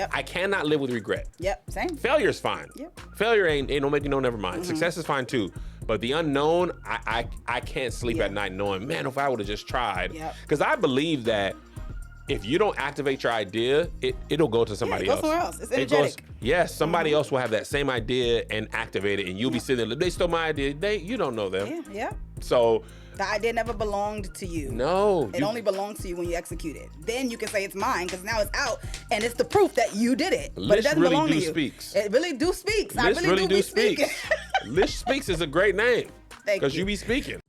Yep. I cannot live with regret. Yep, same. Failure's fine. Yep. Failure ain't no make you know, never mind. Success is fine too. But the unknown, I can't sleep at night knowing, man, if I would have just tried. Because I believe that if you don't activate your idea, it'll go to somebody else. Go somewhere else. It's energetic. Yes, somebody else will have that same idea and activate it, and you'll be sitting there. They stole my idea. You don't know them. Yeah. So the idea never belonged to you. No. It only belongs to you when you execute it. Then you can say it's mine because now it's out and it's the proof that you did it. But it doesn't belong to you. Speaks. It really do speaks. Lish I really do be speaking. Lish Speaks is a great name. Thank you. Because you be speaking.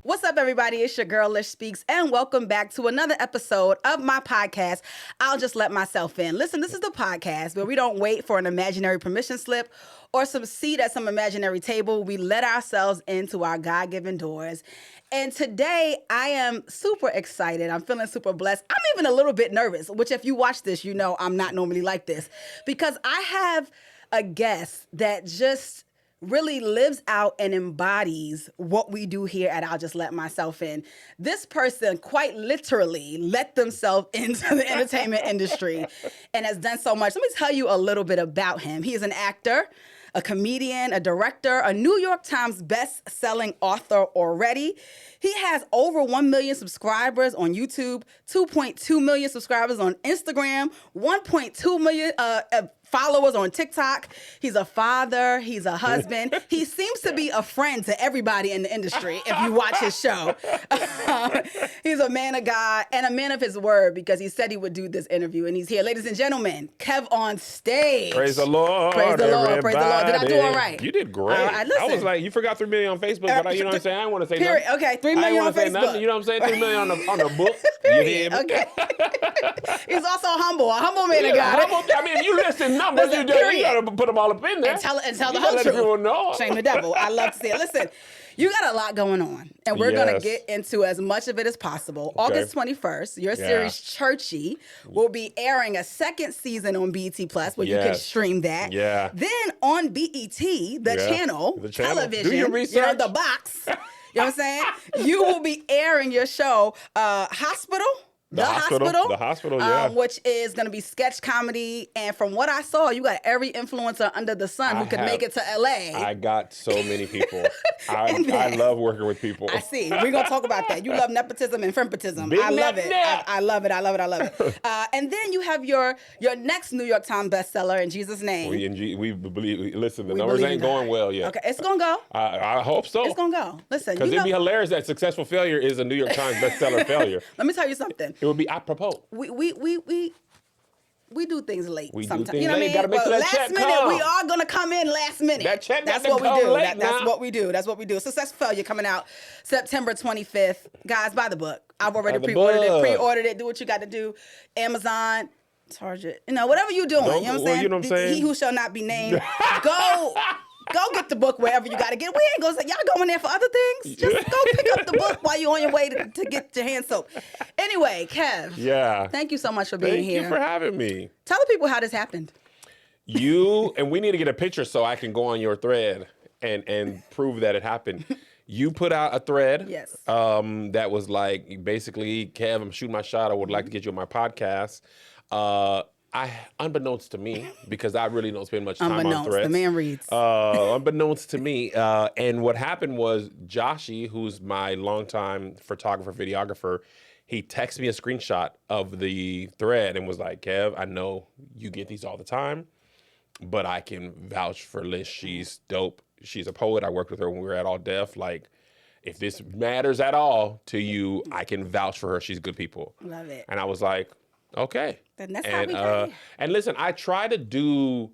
What's up, everybody? It's your girl, Lish Speaks, and welcome back to another episode of my podcast, I'll Just Let Myself In. Listen, this is the podcast where we don't wait for an imaginary permission slip or some seat at some imaginary table. We let ourselves into our God-given doors. And today, I am super excited. I'm feeling super blessed. I'm even a little bit nervous, which if you watch this, you know I'm not normally like this, because I have a guest that just really lives out and embodies what we do here at I'll Just Let Myself In. This person quite literally let themselves into the entertainment industry and has done so much. Let me tell you a little bit about him. He is an actor, a comedian, a director, a New York Times best-selling author already. He has over 1 million subscribers on YouTube, 2.2 million subscribers on Instagram, 1.2 million followers on TikTok. He's a father. He's a husband. He seems to be a friend to everybody in the industry if you watch his show. He's a man of God and a man of his word because he said he would do this interview, and he's here. Ladies and gentlemen, Kevonstage. Praise the Lord. Praise the Lord. Praise the Lord. Did I do all right? You did great. I was like, you forgot 3 million on Facebook, but you know what I'm saying? I didn't want to say nothing. Okay, 3 million on Facebook. Nothing, you know what I'm saying? 3 million on the book. Period. Okay. He's also a humble man of God. I mean, if you listen numbers, you got to put them all up in there. And tell the whole truth. People know. Shame the devil. I love to see it. Listen, you got a lot going on, and we're going to get into as much of it as possible. Okay. August 21st, your series Churchy will be airing a second season on BET Plus, where you can stream that. Yeah. Then on BET, the channel, television, do your research. the box. You know what I'm saying? You will be airing your show, Hospital. The hospital, which is going to be sketch comedy. And from what I saw, you got every influencer under the sun who could make it to LA. I got so many people. I love working with people. I see. We're going to talk about that. You love nepotism and fempotism. I love it. I love it. I love it. I love it. And then you have your next New York Times bestseller, In Jesus' Name. We believe. Listen, the numbers ain't going well yet. Okay, it's going to go. I hope so. It's going to go. Listen. Because it'd be hilarious that successful failure is a New York Times bestseller failure. Let me tell you something. It would be apropos. We do things late sometimes. Do things you know late. what I mean? But last minute, we are gonna come in last minute. That check That's what we do. That's what we do. That's what we do. Successful Failure coming out September 25th. Guys, buy the book. I've already pre-ordered it. Do what you got to do. Amazon, Target, whatever you're doing. You know what I'm saying? You know what I'm saying? He who shall not be named. Go get the book wherever you got to get. We ain't going to say, y'all going there for other things? Just go pick up the book while you're on your way to get your hand soap. Anyway, Kev. Yeah. Thank you so much for being here. Thank you for having me. Tell the people how this happened. And we need to get a picture so I can go on your thread and prove that it happened. You put out a thread. Yes. That was like, basically, Kev, I'm shooting my shot. I would like to get you on my podcast. Unbeknownst to me, because I really don't spend much time on threads. The man reads. Unbeknownst to me. And what happened was Churchy, who's my longtime photographer, videographer, he texted me a screenshot of the thread and was like, Kev, I know you get these all the time, but I can vouch for Lish. She's dope. She's a poet. I worked with her when we were at All Def. Like, if this matters at all to you, I can vouch for her. She's good people. Love it. And I was like, okay. Then that's how we play. And listen, I try to do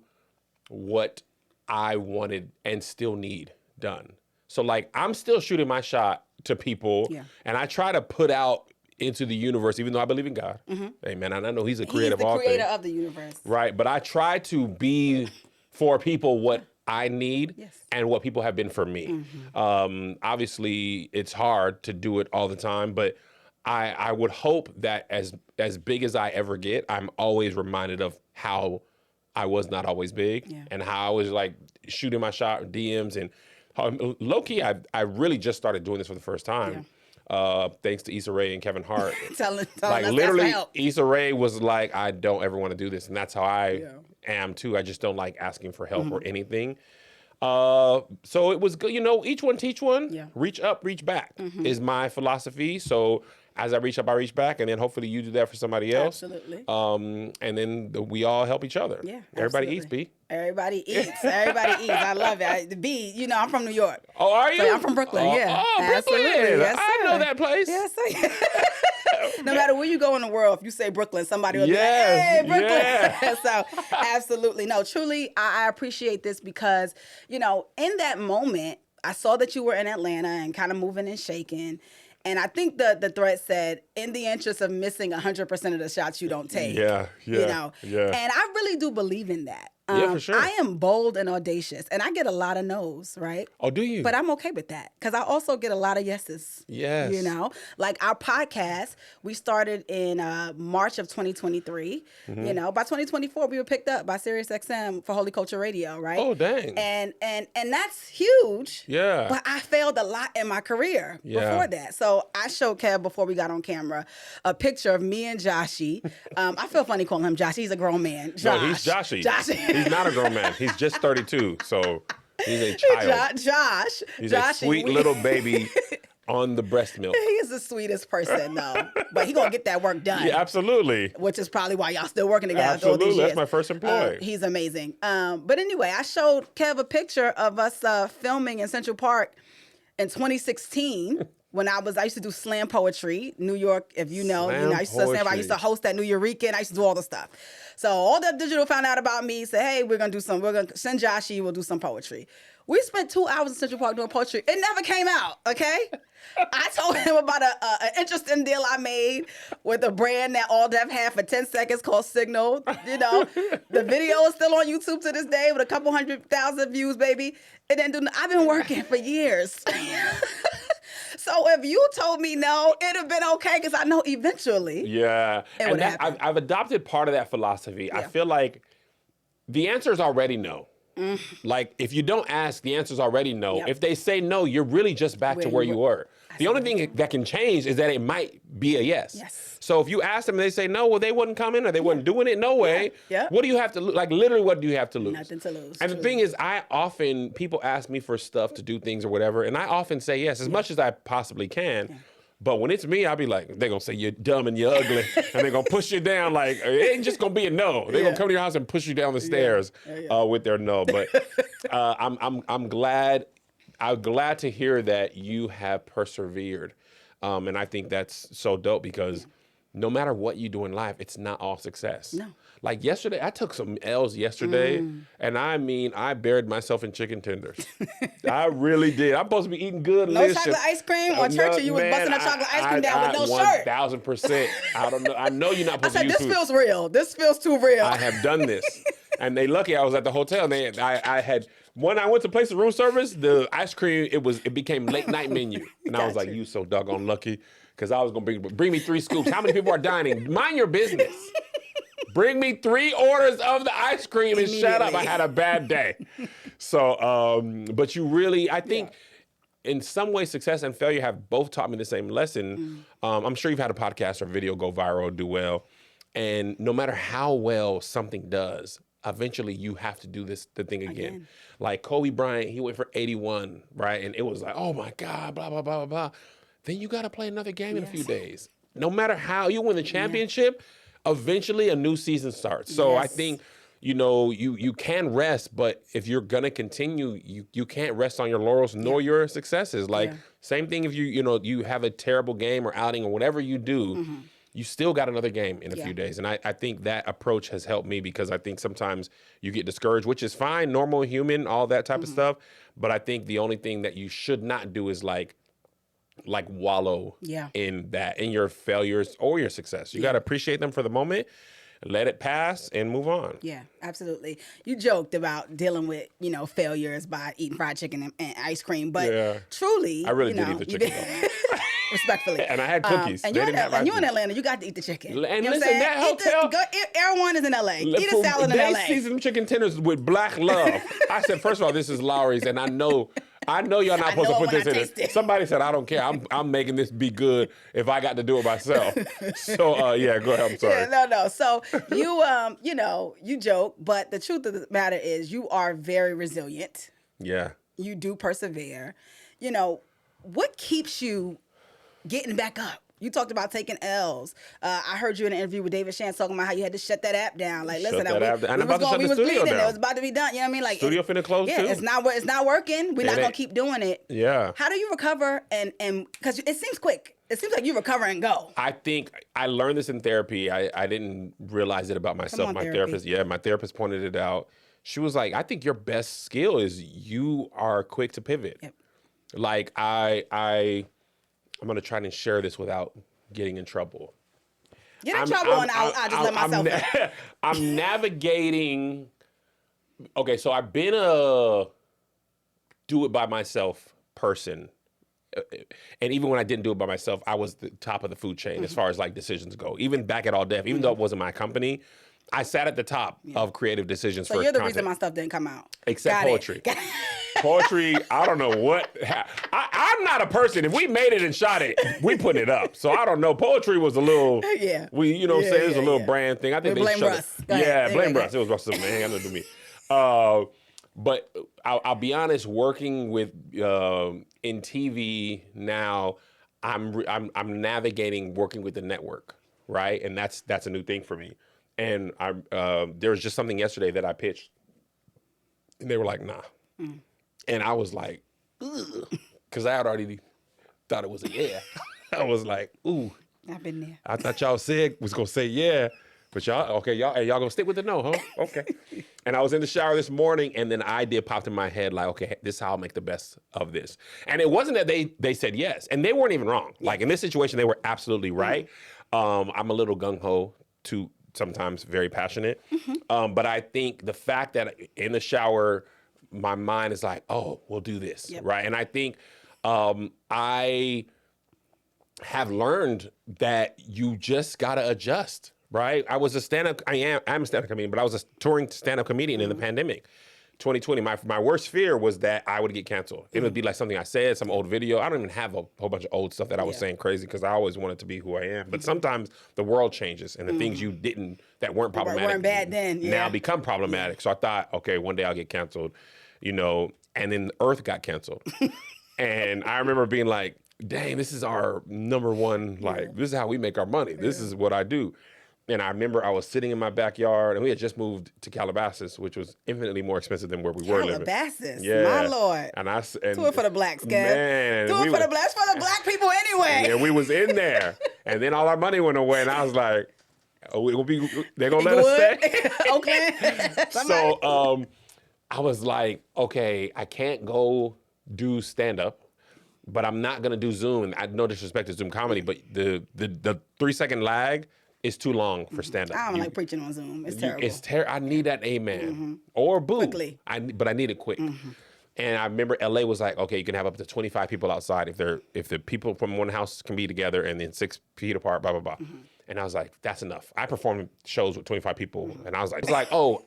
what I wanted and still need done. So like, I'm still shooting my shot to people, and I try to put out into the universe, even though I believe in God. Amen. And I know He's a creator of all things. He's the creator of the universe. Right. But I try to be for people what I need and what people have been for me. Obviously, it's hard to do it all the time, but I would hope that as big as I ever get, I'm always reminded of how I was not always big and how I was like shooting my shot with DMs and low key, I really just started doing this for the first time. Thanks to Issa Rae and Kevin Hart. telling like us literally, that's help. Issa Rae was like, I don't ever want to do this. And that's how I am too. I just don't like asking for help or anything. So it was good. You know, each one teach one. Yeah. Reach up, reach back is my philosophy. So as I reach up, I reach back, and then hopefully you do that for somebody else. Absolutely. And then we all help each other. Yeah. Everybody absolutely. eats, B. Everybody eats. Everybody eats. I love it. The B, you know, I'm from New York. Oh, are you? So I'm from Brooklyn. Yeah. Oh, absolutely. Brooklyn. Yes, I know that place. Yes, sir. No matter where you go in the world, if you say Brooklyn, somebody will be like, hey, Brooklyn. Yeah. So absolutely. No, truly, I appreciate this because, you know, in that moment, I saw that you were in Atlanta and kind of moving and shaking. And I think the thread said, in the interest of missing 100% of the shots you don't take. Yeah. You know? Yeah. And I really do believe in that. Yeah, for sure. I am bold and audacious, and I get a lot of no's, right? Oh, do you? But I'm okay with that because I also get a lot of yeses. Yes. You know, like our podcast, we started in March of 2023. You know, by 2024, we were picked up by SiriusXM for Holy Culture Radio, right? Oh, dang. And that's huge. Yeah. But I failed a lot in my career before that. So I showed Kev before we got on camera a picture of me and Joshy. I feel funny calling him Josh. He's a grown man. Josh. No, he's Joshy. Joshy. He's not a grown man. He's just 32, so he's a child. Josh. He's Joshy, a sweet little baby on the breast milk. He is the sweetest person, though. But he gonna get that work done. Yeah, absolutely. Which is probably why y'all still working together after all Absolutely, these years. that's my first employee. He's amazing. But anyway, I showed Kev a picture of us filming in Central Park in 2016. When I used to do slam poetry, New York, if you know, I used to host that New Eureka, and I used to do all the stuff. So all the digital found out about me, said, hey, we're gonna send Joshy, we'll do some poetry. We spent 2 hours in Central Park doing poetry. It never came out, okay? I told him about an interesting deal I made with a brand that All Def had for 10 seconds called Signal. You know, the video is still on YouTube to this day with a couple 100,000 views, baby. And then I've been working for years. So if you told me no, it'd have been okay because I know eventually. Yeah. It would happen. I've adopted part of that philosophy. Yeah. I feel like the answer is already no. Like, if you don't ask, the answer is already no. Yep. If they say no, you're really just back to where you were. The only thing that can change is that it might be a yes. So if you ask them and they say no, well, they wouldn't come in or they wasn't doing it, no way. Yeah. What do you have to lose? Like, literally, what do you have to lose? Nothing to lose. And the thing is, people ask me for stuff to do things or whatever, and I often say yes, as much as I possibly can. Yeah. But when it's me, I'll be like, they're going to say you're dumb and you're ugly, and they're going to push you down. Like, it ain't just going to be a no. They're going to come to your house and push you down the stairs with their no. But I'm glad to hear that you have persevered. And I think that's so dope because no matter what you do in life, it's not all success. No. Like yesterday, I took some L's yesterday, and I mean, I buried myself in chicken tenders. I really did. I'm supposed to be eating good. No chocolate ice cream or Churchy, you was busting that chocolate ice cream down with no shirt. 1,000%. I don't know. I know you're not supposed to use this feels real. This feels too real. I have done this. And they lucky I was at the hotel. And I had, when I went to place the room service, the ice cream, it became late night menu. And I was like, you so doggone lucky. Because I was going to bring me 3 scoops. How many people are dining? Mind your business. Bring me 3 orders of the ice cream and shut up. I had a bad day. So, but you really, I think in some way, success and failure have both taught me the same lesson. I'm sure you've had a podcast or video go viral, do well. And no matter how well something does, eventually you have to do the thing again. Like Kobe Bryant, he went for 81, right? And it was like, oh my God, blah, blah, blah, blah, blah. Then you got to play another game in a few days. No matter how you win the championship, eventually a new season starts. So I think, you can rest, but if you're going to continue, you can't rest on your laurels nor your successes. Like same thing if you have a terrible game or outing or whatever you do, you still got another game in a few days. And I think that approach has helped me because I think sometimes you get discouraged, which is fine, normal, human, all that type of stuff. But I think the only thing that you should not do is like wallow in your failures or your success. You got to appreciate them for the moment let it pass and move on. Yeah, absolutely. You joked about dealing with, failures by eating fried chicken and ice cream, but truly, I really did eat the chicken though. Respectfully. And I had cookies. And they you're didn't have ice in cream. Atlanta, you got to eat the chicken. And you know listen, that hotel. Air One is in LA. Eat a salad in They LA. season them chicken tenders with black love. I said, first of all, this is Lowry's, and I know y'all not supposed to put this in it. Somebody said, I don't care. I'm making this be good if I got to do it myself. So yeah, go ahead. I'm sorry. Yeah, no. So you you joke, but the truth of the matter is you are very resilient. Yeah. You do persevere. What keeps you getting back up? You talked about taking L's. I heard you in an interview with David Shan talking about how you had to shut that app down. Like, listen, and I'm about to shut the studio down. It was about to be done. You know what I mean? Like, studio finna close too. It's not working. We're not gonna keep doing it. Yeah. How do you recover? And because it seems quick. It seems like you recover and go. I think I learned this in therapy. I didn't realize it about myself. My therapist pointed it out. She was like, I think your best skill is you are quick to pivot. Yep. Like I'm gonna try and share this without getting in trouble. Get in trouble and I'll just let myself in. I'm navigating. Okay, so I've been a do it by myself person. And even when I didn't do it by myself, I was the top of the food chain as far as like decisions go. Even back at All Def, even though it wasn't my company, I sat at the top of creative decisions for So you're the content. reason my stuff didn't come out. Except poetry. Poetry, I don't know what. I'm not a person. If we made it and shot it, we put it up. So I don't know. Poetry was a little. Yeah. You know what I'm saying? It's a little brand thing. I think blame Russ. Blame Russ. It was Russ. It ain't got nothing to do with me. But I'll be honest. Working with in TV now, I'm navigating working with the network, right? And that's a new thing for me. And there was just something yesterday that I pitched, and they were like, nah. And I was like, ugh, because I had already thought it was a yeah. I was like, ooh. I've been there. I thought y'all was going to say yeah, but y'all going to stick with the no, huh? Okay. And I was in the shower this morning, and then an idea popped in my head like, okay, this is how I'll make the best of this. And it wasn't that they said yes, and they weren't even wrong. Like in this situation, they were absolutely right. I'm a little gung-ho to sometimes very passionate. But I think the fact that in the shower, my mind is like, oh, we'll do this, right? And I think I have learned that you just got to adjust, right? I was a stand-up, I'm a stand-up comedian, but I was a touring stand-up comedian in the pandemic. 2020, my worst fear was that I would get canceled. It would be like something I said, some old video. I don't even have a whole bunch of old stuff that I was saying crazy because I always wanted to be who I am. But sometimes the world changes and the things you didn't, that weren't problematic. Weren't bad then. Now become problematic. So I thought, okay, one day I'll get canceled, and then Earth got canceled. And I remember being like, dang, this is our number one, this is how we make our money. This is what I do. And I remember I was sitting in my backyard, and we had just moved to Calabasas, which was infinitely more expensive than where we were living. Calabasas, my Lord. And do it for the blacks, guys. Man, do it for the blacks, for the black people anyway. And we was in there, and then all our money went away, and I was like, they're gonna let us stay? Okay. So I was like, okay, I can't go do stand-up, but I'm not gonna do Zoom. And no disrespect to Zoom comedy, but the 3-second lag is too long for stand-up. I don't like preaching on Zoom. It's terrible. It's terrible. I need that amen or boo. Quickly. But I need it quick. And I remember LA was like, okay, you can have up to 25 people outside if the people from one house can be together and then 6 feet apart, blah, blah, blah. And I was like, that's enough. I performed shows with 25 people, and I was like, oh,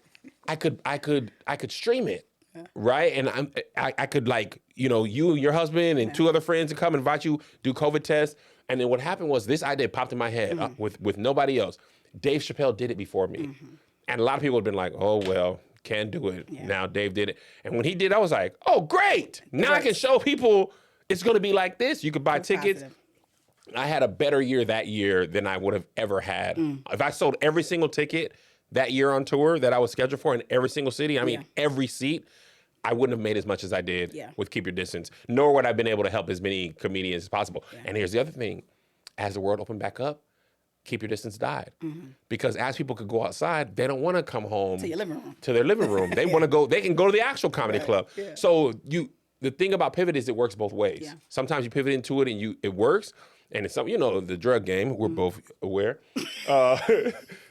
I could stream it. Right, and I could you and your husband and 2 other friends to come invite you, do COVID tests, and then what happened was this idea popped in my head with nobody else. Dave Chappelle did it before me, and a lot of people have been like, oh well, can't do it. Now Dave did it, and when he did, I was like, oh great, now I can show people it's going to be like this. You could buy tickets. Positive. I had a better year that year than I would have ever had if I sold every single ticket that year on tour that I was scheduled for in every single city. I mean, every seat. I wouldn't have made as much as I did with Keep Your Distance, nor would I have been able to help as many comedians as possible. And here's the other thing. As the world opened back up, Keep Your Distance died. Because as people could go outside, they don't want to come home to your living room. To their living room. They want to go, they can go to the actual comedy club. So the thing about pivot is it works both ways. Sometimes you pivot into it and it works. And it's something, the drug game, we're both aware. Now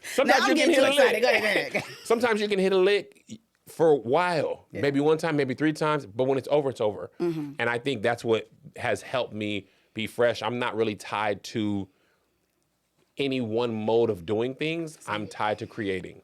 Sometimes I'm you can getting hit too a excited. lick. Go ahead. Sometimes you can hit a lick for a while, maybe one time, maybe 3 times, but when it's over, it's over. And I think that's what has helped me be fresh. I'm not really tied to any one mode of doing things. I'm tied to creating.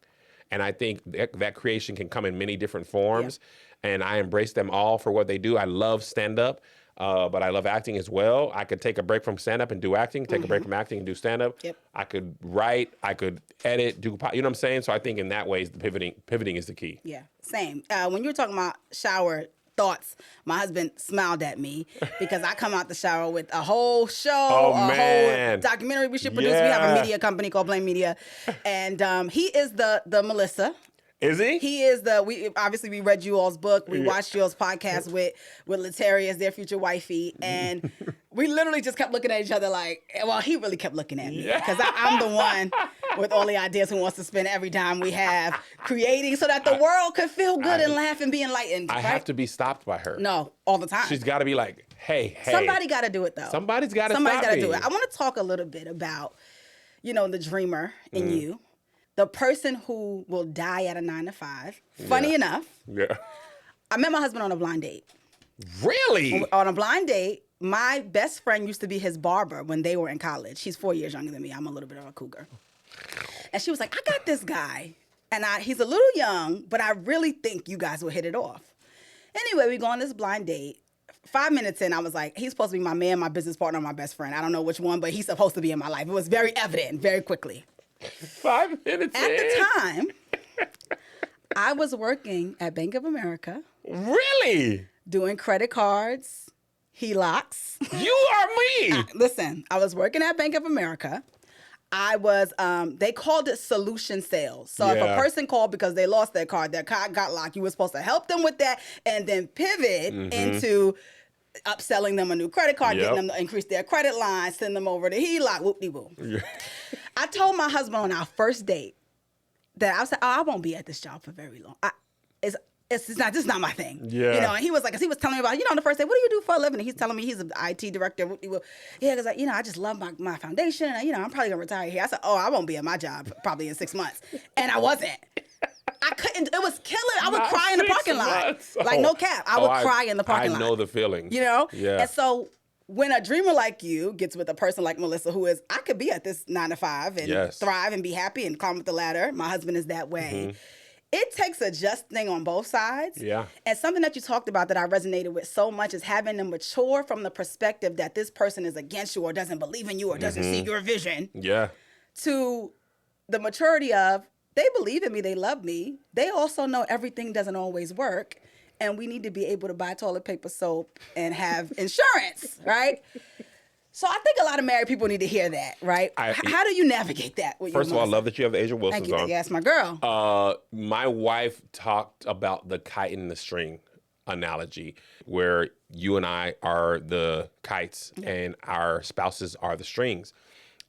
And I think that creation can come in many different forms. And I embrace them all for what they do. I love stand-up, but I love acting as well. I could take a break from stand-up and do acting, take a break from acting and do stand-up. Yep. I could write, I could edit, you know what I'm saying? So I think in that way, the pivoting is the key. Yeah, same. When you were talking about shower thoughts, my husband smiled at me because I come out the shower with a whole show, whole documentary we should produce. We have a media company called Blame Media, and he is the Melissa. Is he? He is we read you all's book. We watched you all's podcast with Lataria's, their future wifey. And we literally just kept looking at each other he really kept looking at me because I'm the one with all the ideas who wants to spend every dime we have creating so that the world could feel good and laugh and be enlightened. I have to be stopped by her. No, all the time. She's got to be like, hey. Somebody got to do it though. Somebody's got to do it. I want to talk a little bit about, the dreamer in you. The person who will die at a 9 to 5. Funny enough, I met my husband on a blind date. Really? On a blind date, my best friend used to be his barber when they were in college. He's 4 years younger than me. I'm a little bit of a cougar. And she was like, I got this guy. And he's a little young, but I really think you guys will hit it off. Anyway, we go on this blind date. 5 minutes in, I was like, he's supposed to be my man, my business partner, my best friend. I don't know which one, but he's supposed to be in my life. It was very evident very quickly. 5 minutes At the time, I was working at Bank of America. Really? Doing credit cards, HELOCs. You are me. Listen, I was working at Bank of America. I was, they called it solution sales. So if a person called because they lost their card got locked, you were supposed to help them with that and then pivot into upselling them a new credit card, getting them to increase their credit line, send them over to HELOC, whoop-de-woo. I told my husband on our first date that I was like, I won't be at this job for very long. This is not my thing. Yeah. And he was like, he was telling me about, on the first day, what do you do for a living? And he's telling me he's an IT director. Yeah, because I just love my foundation. And, I'm probably going to retire here. I said, I won't be at my job probably in 6 months. And I wasn't. I couldn't. It was killing. I would cry in the parking lot. Like, no cap. I would cry in the parking lot. I know the feeling. Yeah. And so when a dreamer like you gets with a person like Melissa, who is, I could be at this 9 to 5 and thrive and be happy and climb up the ladder. My husband is that way. It takes adjusting on both sides. Yeah. And something that you talked about that I resonated with so much is having to mature from the perspective that this person is against you or doesn't believe in you or doesn't see your vision. Yeah. To the maturity of, they believe in me, they love me. They also know everything doesn't always work. And we need to be able to buy toilet paper, soap, and have insurance, right? So I think a lot of married people need to hear that, right? How do you navigate that? First of all, I love that you have the Asia Wilsons on. Yeah, that's my girl. My wife talked about the kite and the string analogy, where you and I are the kites and our spouses are the strings.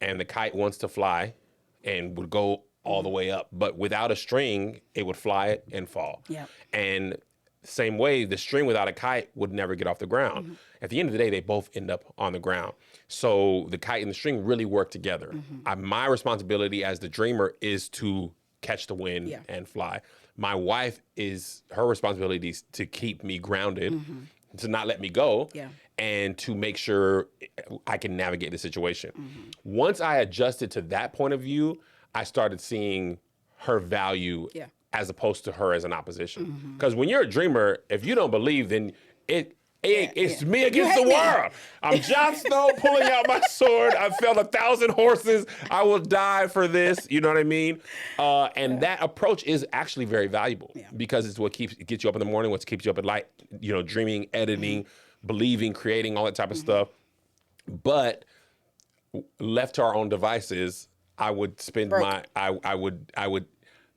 And the kite wants to fly and would go all the way up. But without a string, it would fly and fall. Yeah. And same way, the string without a kite would never get off the ground. At the end of the day, they both end up on the ground. So the kite and the string really work together. My responsibility as the dreamer is to catch the wind and fly. My wife her responsibility is to keep me grounded, to not let me go, and to make sure I can navigate the situation. Once I adjusted to that point of view, I started seeing her value as opposed to her as an opposition. Because when you're a dreamer, if you don't believe, then it's me against the world. I'm Jon Snow pulling out my sword. I've felled 1,000 horses. I will die for this. You know what I mean? And that approach is actually very valuable because it's what gets you up in the morning, what keeps you up at night, dreaming, editing, believing, creating, all that type of stuff. But left to our own devices, I would spend I would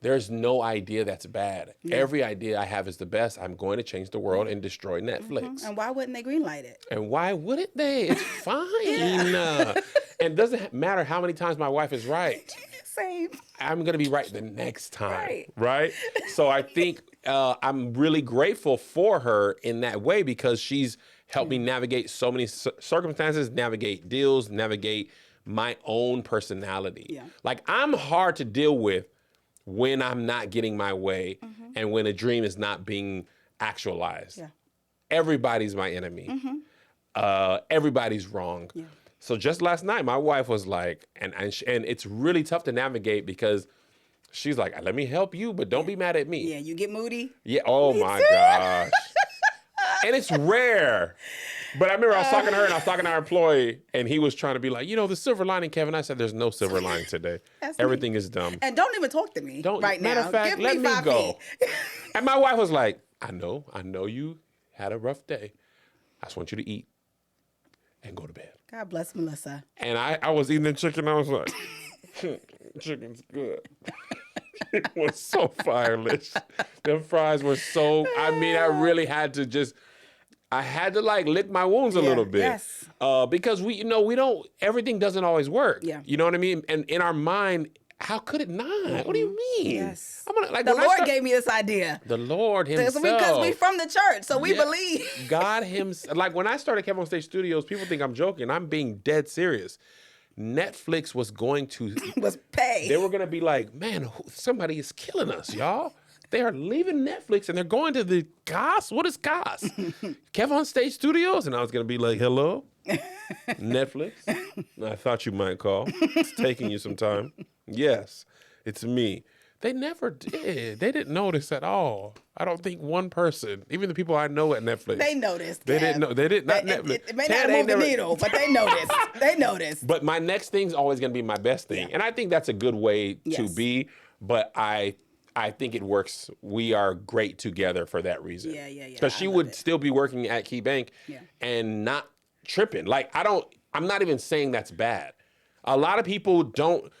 there's no idea that's bad. Every idea I have is the best. I'm going to change the world and destroy Netflix. And why wouldn't they greenlight it? And why wouldn't they? It's fine. And it doesn't matter how many times my wife is right. Same. I'm going to be right the next time. Right? So I think I'm really grateful for her in that way because she's helped me navigate so many circumstances, navigate deals, navigate my own personality. Yeah. Like, I'm hard to deal with when I'm not getting my way and when a dream is not being actualized. Yeah. Everybody's my enemy. Everybody's wrong. Yeah. So just last night, my wife was like, and it's really tough to navigate because she's like, let me help you, but don't be mad at me. Yeah, you get moody. Yeah. Oh my gosh. And it's rare. But I remember I was talking to her and I was talking to our employee and he was trying to be like, the silver lining, Kevin. I said, there's no silver lining today. Everything is dumb. And don't even talk to me right now. Matter of fact, Give let me me 5 go. feet. And my wife was like, I know you had a rough day. I just want you to eat and go to bed. God bless Melissa. And I was eating the chicken. I was like, chicken's good. It was so fireless. The fries were so, I really had to like lick my wounds a little bit. Yes. Because we don't, everything doesn't always work. Yeah. You know what I mean? And in our mind, how could it not? What do you mean? Yes. The Lord gave me this idea. The Lord himself. Because we from the church, so we believe. God himself. Like when I started Kevonstage Studios, people think I'm joking. I'm being dead serious. Netflix was going to pay. They were going to be like, man, somebody is killing us, y'all. They are leaving Netflix and they're going to the COS. What is COS? Kevonstage Studios? And I was going to be like, hello, Netflix. I thought you might call. It's taking you some time. Yes, it's me. They never did. They didn't notice at all. I don't think one person, even the people I know at Netflix. They noticed. They didn't know. They did not Netflix. It may not move the needle, but they noticed. They noticed. But my next thing's always going to be my best thing. Yeah. And I think that's a good way to be. But I think it works. We are great together for that reason. Yeah. Because she would still be working at Key Bank and not tripping. Like, I'm not even saying that's bad. A lot of people don't.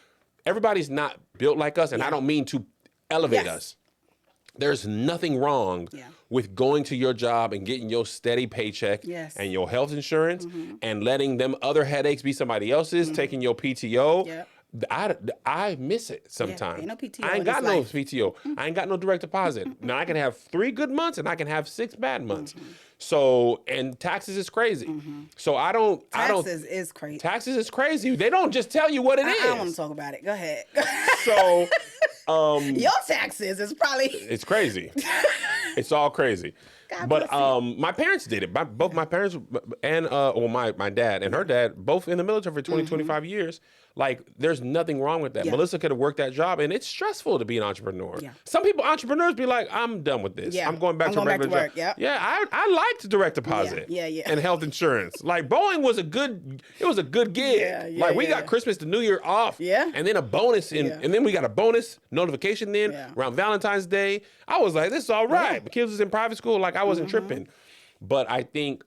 Everybody's not built like us, and I don't mean to elevate us. There's nothing wrong with going to your job and getting your steady paycheck and your health insurance and letting them other headaches be somebody else's, taking your PTO. Yeah. I miss it sometimes. Ain't no PTO I ain't got no PTO. I ain't got no direct deposit. Now I can have 3 good months and I can have 6 bad months. So, and taxes is crazy. So Taxes is crazy. Taxes is crazy. They don't just tell you what it is. I don't want to talk about it. Go ahead. So, your taxes is probably. It's crazy. It's all crazy. But my parents did it. Both my parents and my dad and her dad, both in the military for 20, 25 years. Like, there's nothing wrong with that. Yeah. Melissa could have worked that job, and it's stressful to be an entrepreneur. Yeah. Some entrepreneurs be like, I'm done with this. Yeah. I'm going back to a regular job. Yep. Yeah, I liked direct deposit and health insurance. Like, Boeing was a good gig. We got Christmas to New Year off. Yeah. And then a bonus, and then we got a bonus notification around Valentine's Day. I was like, this is all right. Yeah. My kids was in private school. Like, I wasn't tripping. But I think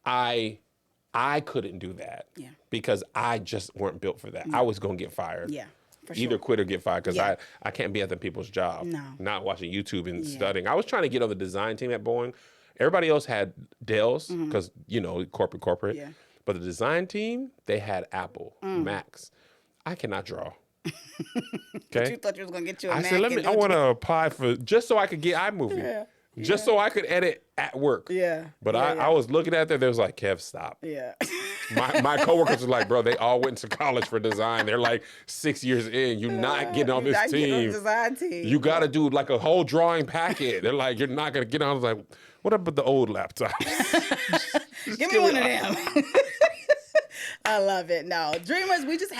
I couldn't do that because I just weren't built for that. I was going to get fired. Yeah, for sure. Either quit or get fired because I can't be at the people's job. No. Not watching YouTube and studying. I was trying to get on the design team at Boeing. Everybody else had Dells because, corporate. Yeah. But the design team, they had Apple, Macs. I cannot draw. Okay. You thought you was going to get you a Mac. I said, I want to apply for, just so I could get iMovie. Yeah. Just so I could edit at work. Yeah. But I was looking at that. They was like, Kev, stop. Yeah. My coworkers were like, bro, they all went to college for design. They're like 6 years in. You're not getting on this team. Design team. You got to do like a whole drawing packet. They're like, you're not going to get on. I was like, what up with the old laptop? Give me one of them. I love it. No, dreamers, we just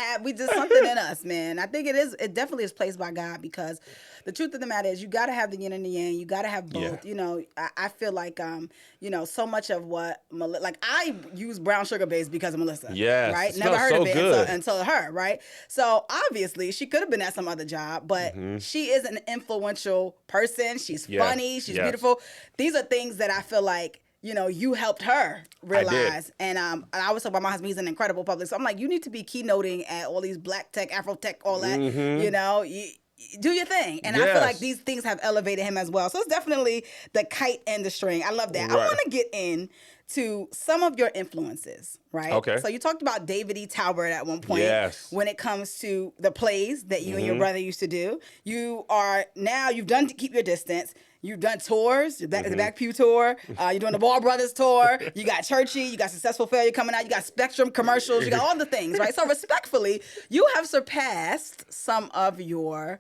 something in us, man. I think it definitely is placed by God because the truth of the matter is you got to have the yin and the yang. You got to have both. Yeah. I feel like, so much of what, like I use brown sugar base because of Melissa. Yes. Right? Never heard of it until her, right? So obviously she could have been at some other job, but she is an influential person. She's funny. She's beautiful. These are things that I feel like, you helped her realize. And I always talk about my husband, he's an incredible public. So I'm like, you need to be keynoting at all these black tech, Afro tech, all that, do your thing. And I feel like these things have elevated him as well. So it's definitely the kite and the string. I love that. Right. I want to get in to some of your influences, right? Okay. So you talked about David E. Talbert at one point. Yes. When it comes to the plays that you and your brother used to do. You've done To Keep Your Distance. You've done tours, the Back Pew tour. You're doing the Ball Brothers tour. You got Churchy. You got Successful Failure coming out. You got Spectrum commercials. You got all the things, right? So respectfully, you have surpassed some of your,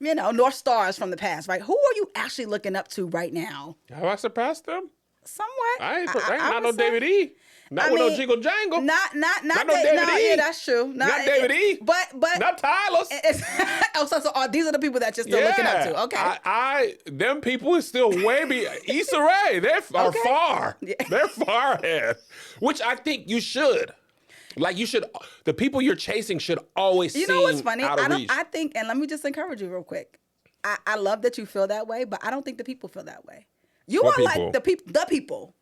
North Stars from the past, right? Who are you actually looking up to right now? Have I surpassed them? Somewhat. I ain't not no David E. Not with no jingle jangle. Not no David E. Yeah, that's true. Not David E. But not Tyler's. These are the people that you're still looking up to. Okay. Them people is still way Issa Rae. They are far. Yeah. They're far ahead. Which I think you should. Like the people you're chasing should always seem what's funny? out of reach. I think, and let me just encourage you real quick. I love that you feel that way, but I don't think the people feel that way. You What are people? like the people.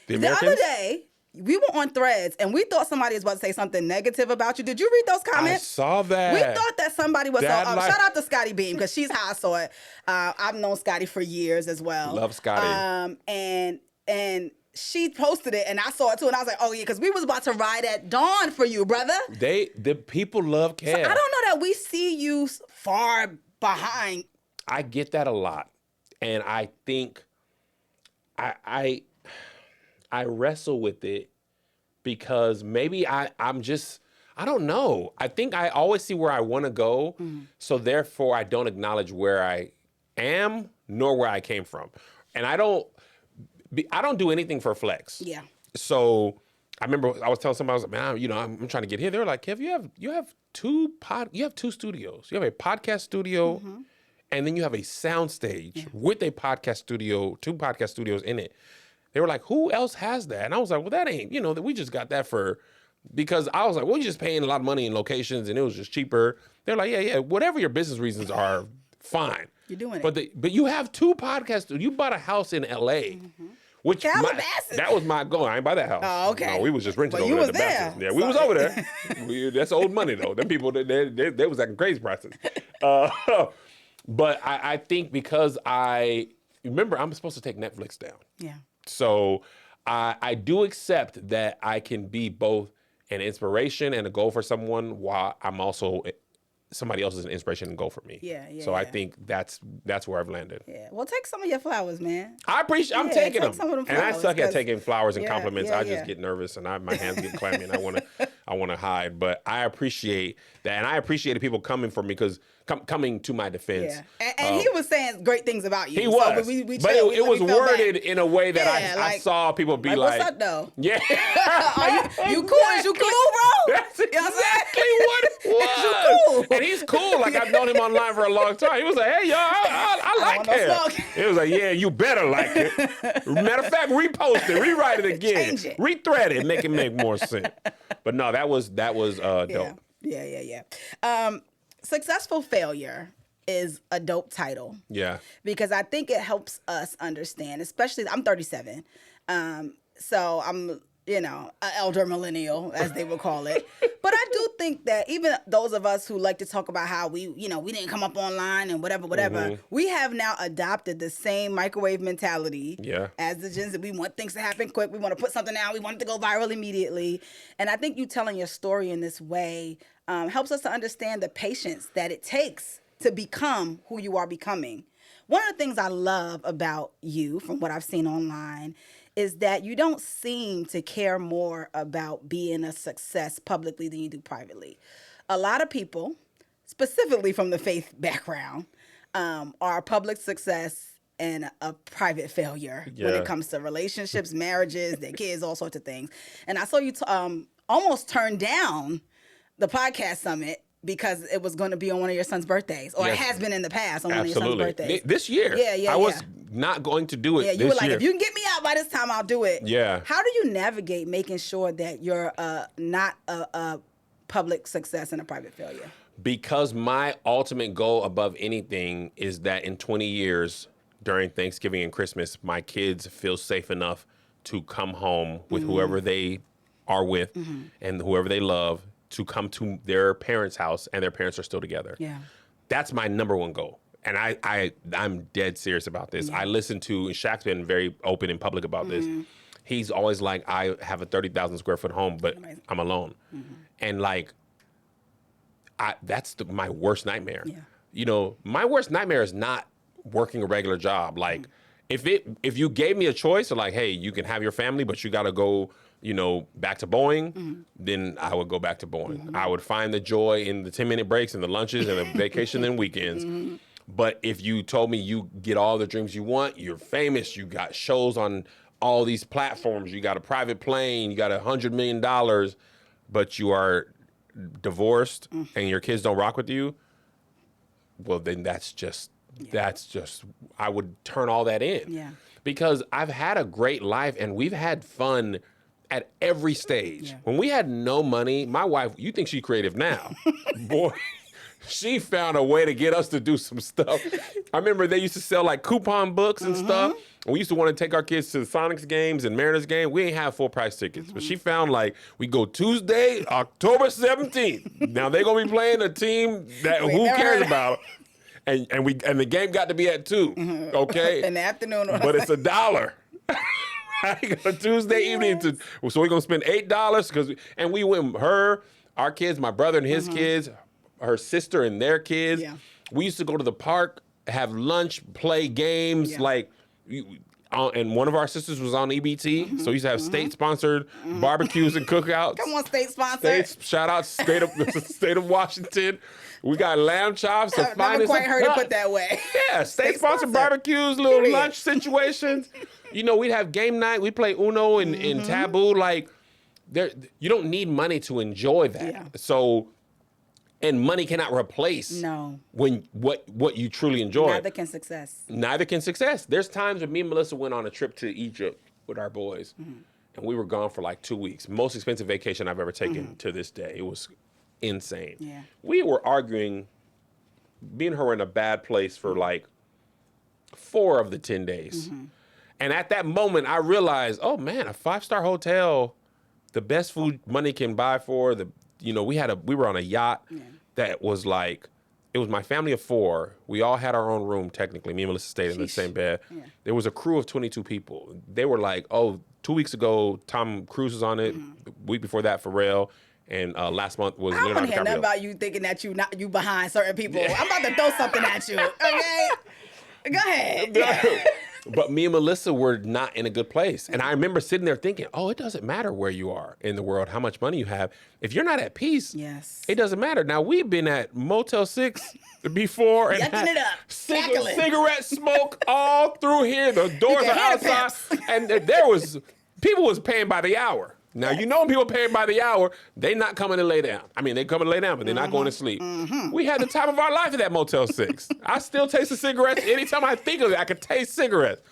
The The Americans? other day, we were on Threads, and we thought somebody was about to say something negative about you. Did you read those comments? I saw that. We thought that somebody was shout out to Scotty Beam, because she's how I saw it. I've known Scotty for years as well. Love Scotty. And she posted it, and I saw it too, and I was like, oh yeah, because we was about to ride at dawn for you, brother. The people love Kev. So I don't know that we see you far behind. I get that a lot, and I think I wrestle with it because maybe I'm just, I don't know. I think I always see where I want to go, so therefore I don't acknowledge where I am nor where I came from, and I don't do anything for flex. Yeah. So I remember I was telling somebody, I was like, man, I'm trying to get here. They were like, Kev, you have two studios. You have a podcast studio, and then you have a sound stage with a podcast studio, 2 podcast studios in it. They were like, who else has that? And I was like, well, that ain't, that we just got that because I was like, well, you're just paying a lot of money in locations and it was just cheaper. They're like, yeah, whatever your business reasons are, fine. You're doing it. But you have 2 podcasts. You bought a house in LA. Which that was my goal. I ain't buy that house. Oh, okay. No, we was just renting But over you there was at the there. Baptist. Yeah, we was over there. That's old money though. Them people, they was acting crazy prices. But I think because remember, I'm supposed to take Netflix down. Yeah. So I do accept that I can be both an inspiration and a goal for someone while I'm also somebody else is an inspiration and goal for me. Yeah. So I think that's where I've landed. Yeah. Well, take some of your flowers, man. I'm taking them. Some of them and I suck at taking flowers and Yeah, compliments. yeah, I just get nervous and my hands get clammy and I want to hide. But I appreciate that, and I appreciated people coming for me because coming to my defense. Yeah. And he was saying great things about you. He was, so but it was worded in a way that I saw people be like, "What's up, though? Yeah, you cool? Is you cool, bro? That's exactly what it was. You cool? And he's cool. Like I've known him online for a long time. He was like, "Hey, y'all, I like him." He was like, "Yeah, you better like it." Matter of fact, repost it, rewrite it again, Change it. rethread it, make it make more sense. But no, that was dope. Yeah. Successful Failure is a dope title. Yeah. Because I think it helps us understand, especially, I'm 37. So I'm, an elder millennial, as they would call it. But I do think that even those of us who like to talk about how we didn't come up online and whatever, we have now adopted the same microwave mentality as the Gen Z. We want things to happen quick. We want to put something out. We want it to go viral immediately. And I think you telling your story in this way helps us to understand the patience that it takes to become who you are becoming. One of the things I love about you, from what I've seen online, is that you don't seem to care more about being a success publicly than you do privately. A lot of people, specifically from the faith background, are a public success and a private failure when it comes to relationships, marriages, their kids, all sorts of things. And I saw you almost turn down the podcast summit because it was going to be on one of your son's birthdays, or it has been in the past on one of your son's birthdays. This year. I was not going to do it this year. You were like, if you can get me out by this time, I'll do it. Yeah. How do you navigate making sure that you're not a public success and a private failure? Because my ultimate goal above anything is that in 20 years, during Thanksgiving and Christmas, my kids feel safe enough to come home with whoever they are with and whoever they love, to come to their parents' house and their parents are still together. Yeah. That's my number one goal. And I'm dead serious about this. I listen to, and Shaq's been very open and public about this. he's always like, I have a 30,000 square foot home, but I'm alone. And like, that's my worst nightmare. Yeah. You know, my worst nightmare is not working a regular job. Like, if you gave me a choice of like, hey, you can have your family, but you got to go, you know, back to Boeing, then I would go back to Boeing. I would find the joy in the 10-minute breaks and the lunches and the vacation and weekends. But if you told me you get all the dreams you want, you're famous, you got shows on all these platforms, you got a private plane, you got $100 million, but you are divorced and your kids don't rock with you, well, then that's just, I would turn all that in. Yeah. Because I've had a great life and we've had fun at every stage. Yeah. When we had no money, my wife, you think she's creative now. Boy, she found a way to get us to do some stuff. I remember they used to sell like coupon books and stuff. And we used to want to take our kids to the Sonics games and Mariners games. We ain't have full price tickets. But she found like, we go Tuesday, October 17th. Now they going to be playing a team that who cares about. And the game got to be at 2, okay? In the afternoon. But it's $1. I go Tuesday evening so we're going to spend $8 and we went, our kids, my brother and his kids, her sister and their kids. Yeah. We used to go to the park, have lunch, play games, like, and one of our sisters was on EBT, so we used to have state-sponsored barbecues and cookouts. Come on, state-sponsored. Shout out state of Washington. We got lamb chops. I've never quite heard it put that way. Yeah, state-sponsored barbecues, little lunch situations. You know, we'd have game night. We'd play Uno and Taboo. Like, you don't need money to enjoy that. Yeah. So, and money cannot replace when what you truly enjoy. Neither can success. Neither can success. There's times when me and Melissa went on a trip to Egypt with our boys, and we were gone for like 2 weeks. Most expensive vacation I've ever taken to this day. It was insane. Yeah. We were arguing. Me and her were in a bad place for like 4 of the 10 days. And at that moment, I realized, oh man, a 5-star hotel, the best food money can buy for. We were on a yacht that was like, it was my family of 4. We all had our own room, technically. Me and Melissa stayed in the same bed. Yeah. There was a crew of 22 people. They were like, 2 weeks ago, Tom Cruise was on it. The week before that, Pharrell. And last month was Leonardo DiCaprio. I don't hear nothing about you thinking that you behind certain people. I'm about to throw something at you, okay? Go ahead. But me and Melissa were not in a good place. And I remember sitting there thinking, it doesn't matter where you are in the world, how much money you have. If you're not at peace, it doesn't matter. Now, we've been at Motel 6 before. And yucking it up. Cigarette smoke all through here. The doors are outside. And people was paying by the hour. Now, you know when people paying by the hour, they not coming to lay down. I mean, they coming to lay down, but they're not going to sleep. We had the time of our life at that Motel 6. I still taste the cigarettes. Anytime I think of it, I can taste cigarettes.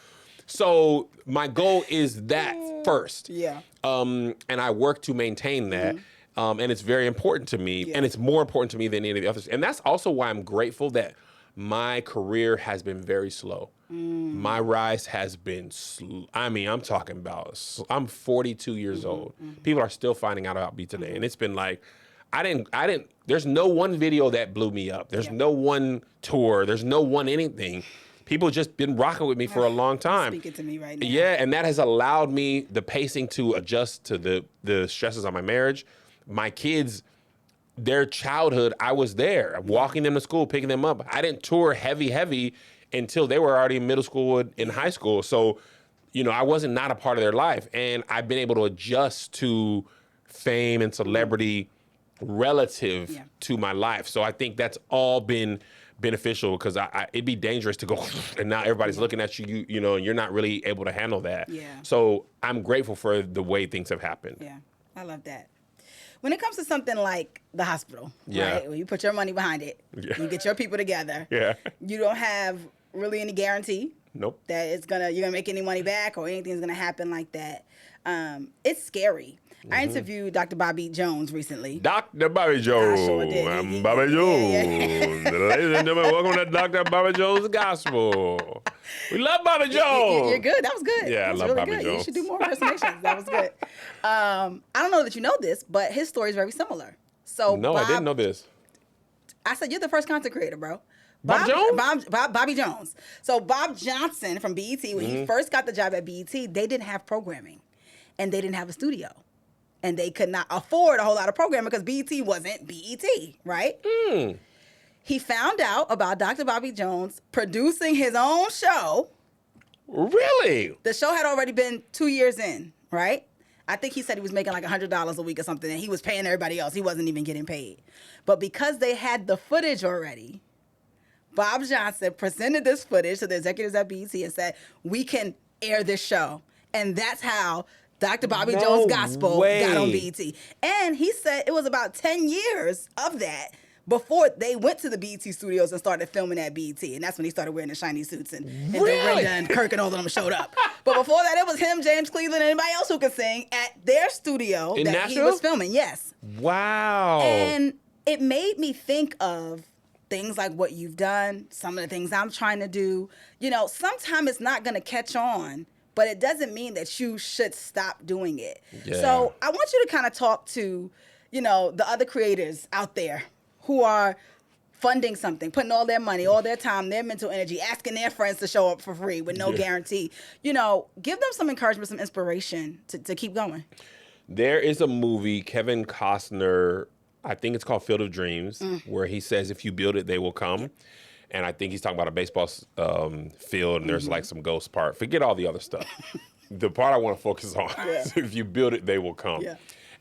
So my goal is that first. Yeah. And I work to maintain that. And it's very important to me. Yeah. And it's more important to me than any of the others. And that's also why I'm grateful that my career has been very slow. My rise has been slow. I mean, I'm talking about, I'm 42 years old. People are still finding out about me today. And it's been like, there's no one video that blew me up. There's no one tour. There's no one anything. People just been rocking with me for a long time. Speaking to me right now. Yeah, and that has allowed me the pacing to adjust to the stresses on my marriage. My kids, their childhood, I was there, walking them to school, picking them up. I didn't tour heavy until they were already in middle school and in high school. So, I wasn't not a part of their life. And I've been able to adjust to fame and celebrity relative to my life. So I think that's all been beneficial because it'd be dangerous to go and now everybody's looking at you, and you're not really able to handle that. Yeah. So I'm grateful for the way things have happened. Yeah, I love that. When it comes to something like the hospital, right? When you put your money behind it, you get your people together. Yeah. You don't have really any guarantee. Nope. That you're gonna make any money back or anything's gonna happen like that. It's scary. I interviewed Dr. Bobby Jones recently. Dr. Bobby Jones. I sure did. I'm Bobby Jones. Ladies and gentlemen, welcome to Dr. Bobby Jones Gospel. We love Bobby Jones. You're good. That was good. Yeah, I love really Bobby good. Jones. You should do more impersonations. That was good. I don't know that you know this, but his story is very similar. So no, I didn't know this. I said, you're the first content creator, bro. Bob Jones? Bobby Jones. So Bob Johnson from BET, when he first got the job at BET, they didn't have programming. and they didn't have a studio. And they could not afford a whole lot of programming because BET wasn't BET, right? He found out about Dr. Bobby Jones producing his own show. Really? The show had already been 2 years in, right? I think he said he was making like $100 a week or something, and he was paying everybody else. He wasn't even getting paid. But because they had the footage already, Bob Johnson presented this footage to the executives at BET and said, we can air this show. And that's how Dr. Bobby Jones Gospel got on BET. And he said it was about 10 years of that before they went to the BET studios and started filming at BET. And that's when he started wearing the shiny suits and Dorinda and Kirk and all of them showed up. But before that, it was him, James Cleveland, and anybody else who could sing at their studio in that Nashville? he was filming. Yes. Wow. And it made me think of things like what you've done, some of the things I'm trying to do. You know, sometimes it's not going to catch on, but it doesn't mean that you should stop doing it. Yeah. So I want you to kind of talk to, you know, the other creators out there who are funding something, putting all their money, all their time, their mental energy, asking their friends to show up for free with no guarantee. You know, give them some encouragement, some inspiration to keep going. There is a movie, Kevin Costner, I think it's called Field of Dreams, where he says, if you build it, they will come. And I think he's talking about a baseball field, and there's like some ghost part. Forget all the other stuff. The part I want to focus on is if you build it, they will come. Yeah.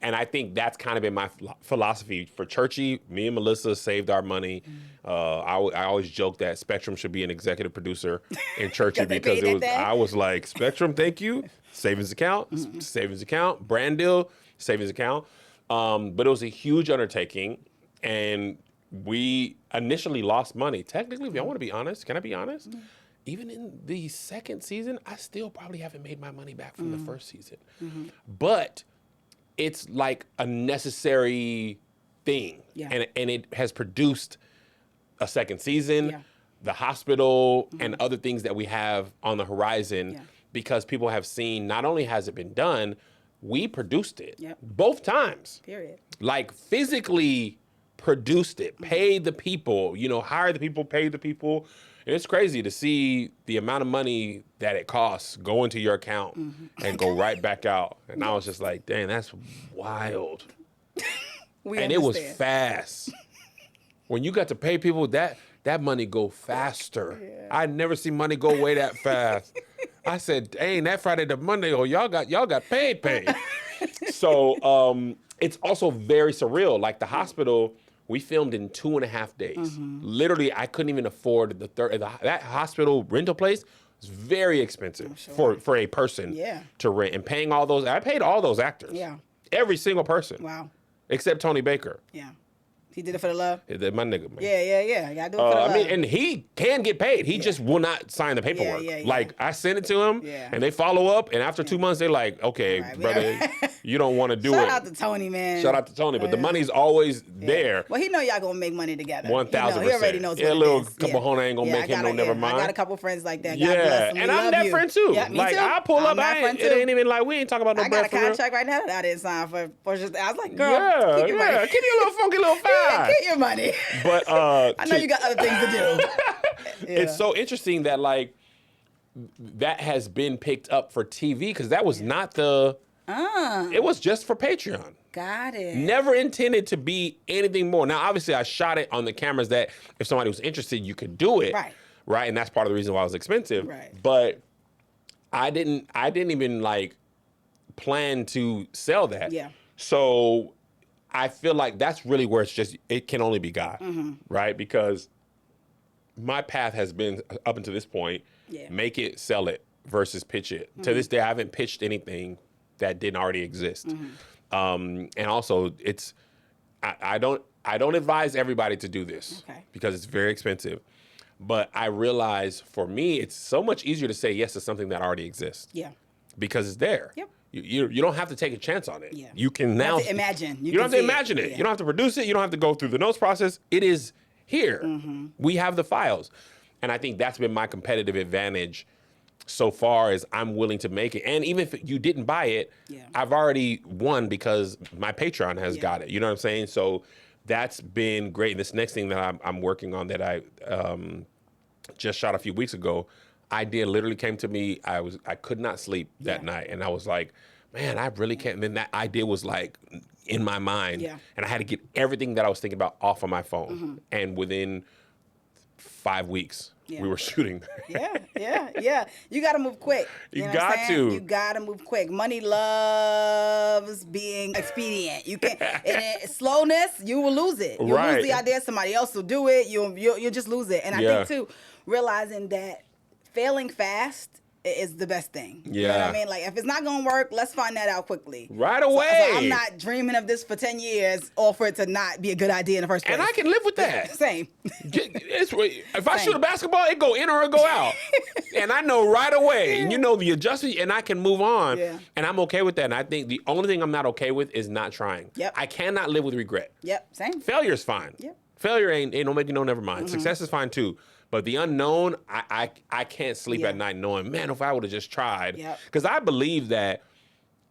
And I think that's kind of been my philosophy for Churchy. Me and Melissa saved our money. I always joke that Spectrum should be an executive producer in Churchy because it was. I was like, Spectrum, thank you. Savings account, savings account, brand deal, savings account. But it was a huge undertaking, and we initially lost money. Technically, if I want to be honest, can I be honest? Even in the second season, I still probably haven't made my money back from the first season. But it's like a necessary thing. And it has produced a second season, the hospital, and other things that we have on the horizon because people have seen not only has it been done, we produced it both times. Period. Like physically produced it, paid the people, you know, hired the people, paid the people. And it's crazy to see the amount of money that it costs go into your account and go right back out. And I was just like, dang, that's wild. And it was fast. When you got to pay people, that money go faster. I never see money go away that fast. I said, dang, that Friday to Monday, oh, y'all got paid. So it's also very surreal. Like the hospital, we filmed in 2.5 days. Literally, I couldn't even afford that hospital rental place was very expensive for a person to rent. And paying all those, I paid all those actors. Every single person. Wow. Except Tony Baker. He did it for the love? My nigga, man. Yeah. You gotta do it for the love. I mean, and he can get paid. He just will not sign the paperwork. Like, I sent it to him, and they follow up, and after 2 months, they're like, okay, brother, you don't want to do it. Shout out to Tony, man. Shout out to Tony, but the money's always there. Well, he know y'all gonna make money together. 1,000%. He already knows what a little it is. couple hona ain't gonna make him no never mind. I got a couple friends like that. God bless them. And I'm that friend too. Yeah, me like, too. I pull up, it ain't even like, we ain't talking about no bread for real. I got a contract right now that I didn't sign for just, I was like, girl, keep your money. Keep your little funky little five. Keep your money. But I know you got other things to do. It's so interesting that like that has been picked up for TV because that was not it was just for Patreon. Got it. Never intended to be anything more. Now, obviously, I shot it on the cameras that if somebody was interested, you could do it. Right. And that's part of the reason why it was expensive. Right. But I didn't even like plan to sell that. Yeah. So I feel like that's really where it can only be God, right? Because my path has been up until this point, make it, sell it versus pitch it. To this day, I haven't pitched anything that didn't already exist. And also I don't advise everybody to do this because it's very expensive. But I realize for me, it's so much easier to say yes to something that already exists. Yeah. Because it's there. Yep. You don't have to take a chance on it. Yeah. You can now imagine. You don't have to imagine it. Yeah. You don't have to produce it. You don't have to go through the notes process. It is here. We have the files. And I think that's been my competitive advantage so far as I'm willing to make it. And even if you didn't buy it, I've already won because my Patreon has got it. You know what I'm saying? So that's been great. And this next thing that I'm working on that I just shot a few weeks ago, idea literally came to me. I could not sleep that night, and I was like, man, I really can't. And then that idea was like in my mind. Yeah. And I had to get everything that I was thinking about off of my phone. And within 5 weeks, we were shooting. Yeah. You got to move quick. You know got what I'm saying? to. You got to move quick. Money loves being expedient. You can't. Slowness, you will lose it. You'll lose the idea. Somebody else will do it. You'll just lose it. And I think too, realizing that failing fast is the best thing. Yeah. You know what I mean? Like, if it's not going to work, let's find that out quickly. Right away. So I'm not dreaming of this for 10 years or for it to not be a good idea in the first place. And I can live with that. Same. If I shoot a basketball, it go in or it go out. And I know right away. And you know the adjustment, and I can move on. Yeah. And I'm okay with that. And I think the only thing I'm not okay with is not trying. Yep. I cannot live with regret. Yep, same. Failure's fine. Yep. Failure ain't no make you know, never mind. Success is fine too. But the unknown, I can't sleep at night knowing, man, if I would have just tried. Because I believe that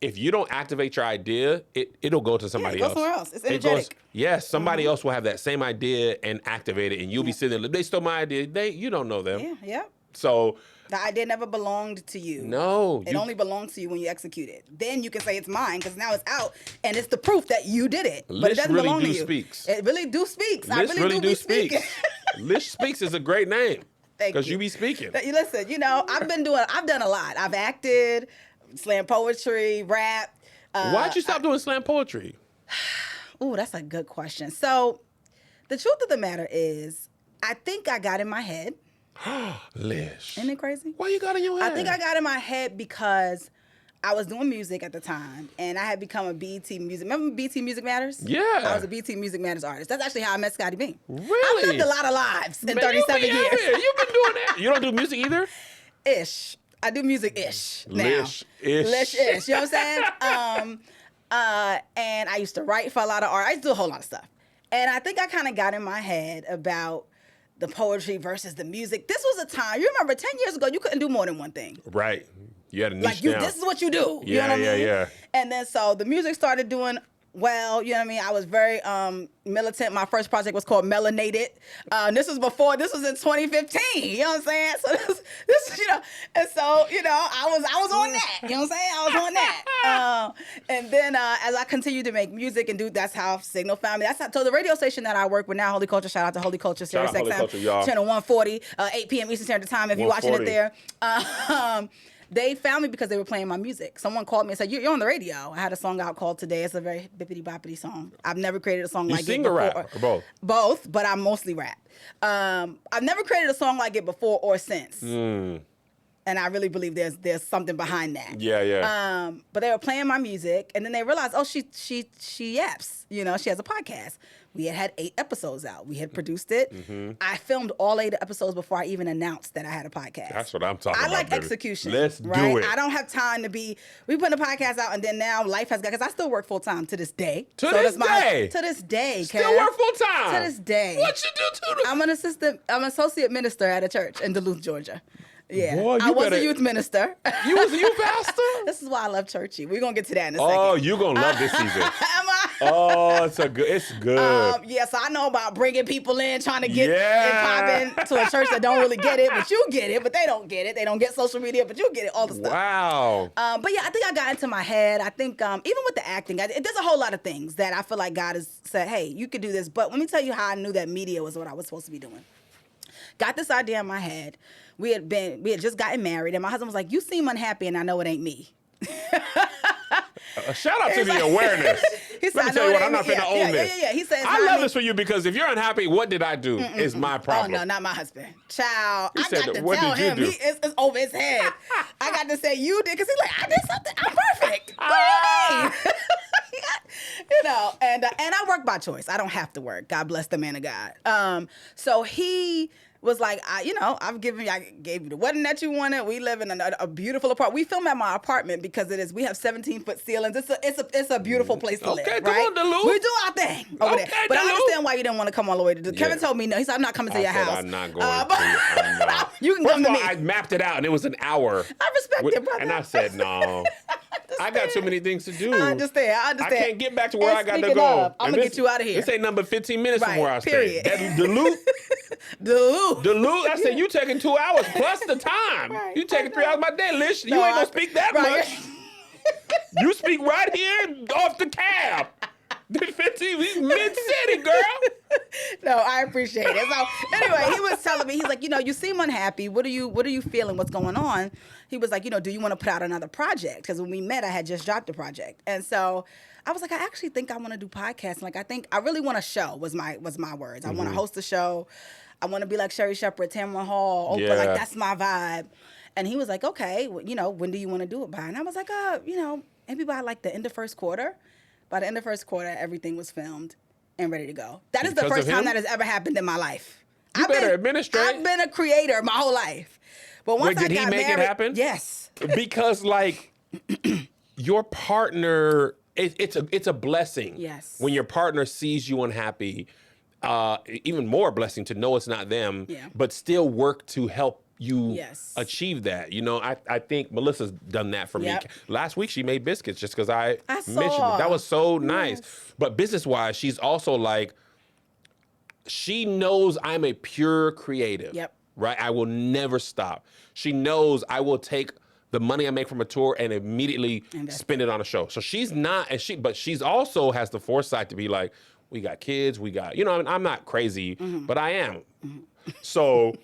if you don't activate your idea, it'll go to somebody else. It goes somewhere else. It's energetic. Yes, somebody else will have that same idea and activate it, and you'll be sitting there. They stole my idea. You don't know them. Yeah. So the idea never belonged to you. No. It only belongs to you when you execute it. Then you can say it's mine because now it's out and it's the proof that you did it. But it doesn't belong to you. Speaks. It really do speaks. List really do speaks. List Speaks is a great name. Thank you. Because you be speaking. Listen, I've done a lot. I've acted, slam poetry, rap. Why'd you stop doing slam poetry? Ooh, that's a good question. So the truth of the matter is, I think I got in my head. Lish. Isn't it crazy? Why you got in your head? I think I got in my head because I was doing music at the time, and I had become a BET Music. Remember BET Music Matters? Yeah. I was a BET Music Matters artist. That's actually how I met Scotty Beam. Really? I've lived a lot of lives in 37 years. You've been doing that. You don't do music either? Ish. I do music-ish now. Lish-ish. Lish-ish. You know what I'm saying? And I used to write for a lot of art. I used to do a whole lot of stuff. And I think I kind of got in my head about the poetry versus the music. This was a time, you remember 10 years ago, you couldn't do more than one thing. Right. You had a niche down. This is what you do. Yeah, you know what I mean? yeah. And then so the music started doing well, you know what I mean? I was very militant. My first project was called Melanated. This was in 2015. You know what I'm saying? So this and so, I was on that. You know what I'm saying? I was on that. And then as I continued to make music and that's how Signal found me. So the radio station that I work with now, Holy Culture, shout out to Holy Culture, Sirius XM, channel 140, 8 p.m. Eastern Standard Time if you're watching it there. They found me because they were playing my music. Someone called me and said, you're on the radio. I had a song out called Today. It's a very bippity-boppity song. I've never created a song like it before. You sing or rap, or both? Both, but I mostly rap. I've never created a song like it before or since. And I really believe there's something behind that. Yeah. But they were playing my music, and then they realized, she yaps. She has a podcast. We had 8 episodes out. We had produced it. Mm-hmm. I filmed all 8 episodes before I even announced that I had a podcast. That's what I'm talking about. I like baby. execution. Let's do it. I don't have time to be. We put a podcast out, and then now life has got. Because I still work full time to this day. To this day. Still work full time. To this day. What you do to them? I'm an associate minister at a church in Duluth, Georgia. Yeah, boy, I was a youth minister. You was a youth pastor? This is why I love Churchy. We're going to get to that in a second. Oh, you're going to love this season. Am I? Oh, it's good. So I know about bringing people in, trying to get it popping to a church that don't really get it, but you get it, but they don't get it. They don't get social media, but you get it, all the stuff. Wow. But yeah, I think I got into my head. I think even with the acting, there's a whole lot of things that I feel like God has said, hey, you could do this. But let me tell you how I knew that media was what I was supposed to be doing. Got this idea in my head. We had just gotten married, and my husband was like, you seem unhappy, and I know it ain't me. Shout out to the awareness. He said, Let me tell you what, I'm not finna own this. Yeah. He said, I love this for you because if you're unhappy, what did I do is my problem. Oh, no, not my husband. Child, I said, got to what tell did you him. do? It's over his head. I got to say, you did, because he's like, I did something. I'm perfect. What do you mean? And I work by choice. I don't have to work. God bless the man of God. So he was like, I gave you the wedding that you wanted. We live in a beautiful apartment. We film at my apartment because we have 17-foot ceilings. It's a beautiful place to live. Okay, come on, Duluth. We do our thing over there. But I understand why you didn't want to come all the way to Duluth. Kevin told me no. He said, I'm not coming to your house. I'm not going I'm not. You can come to me. I mapped it out, and it was an hour. I respect it, brother. And I said, no. I got too many things to do. I understand. I can't get back to where I got to go. I'm going to get you out of here. This ain't number 15 minutes from where I period. stay. That Duluth. Duluth. I said, you taking 2 hours plus the time. You taking 3 hours my day, Lish. You ain't going to speak that much. You speak right here off the cab. 15, mid-city, girl. No, I appreciate it. So anyway, he was telling me, he's like, you seem unhappy. What are you feeling? What's going on? He was like, do you want to put out another project? Because when we met, I had just dropped a project. And so I was like, I actually think I want to do podcasts. Like, I think I really want a show was my words. I want to host a show. I want to be like Sherry Shepherd, Tamron Hall, Oprah. Like, that's my vibe. And he was like, okay, well, when do you want to do it by? And I was like, maybe by like the end of first quarter. By the end of first quarter, everything was filmed and ready to go. That is the first time that has ever happened in my life. You better administrate. I've been a creator my whole life. But once did he make it happen? Yes. Because like your partner, it's a blessing. Yes. When your partner sees you unhappy, even more a blessing to know it's not them, but still work to help you achieve that. I think Melissa's done that for me. Last week she made biscuits just because I mentioned it. That was so nice. But business-wise, she's also like, she knows I'm a pure creative. Yep. Right? I will never stop. She knows I will take the money I make from a tour and immediately spend it on a show. So she's not, but she's also has the foresight to be like, we got kids, I'm not crazy, but I am. So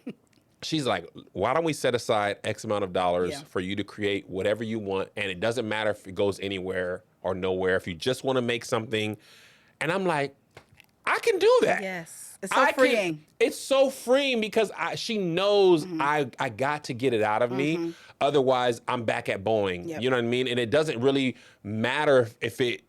she's like, why don't we set aside X amount of dollars for you to create whatever you want, and it doesn't matter if it goes anywhere or nowhere, if you just want to make something. And I'm like, I can do that. Yes. It's so freeing. It's so freeing because she knows I got to get it out of me. Otherwise, I'm back at Boeing. Yep. You know what I mean? And it doesn't really matter if it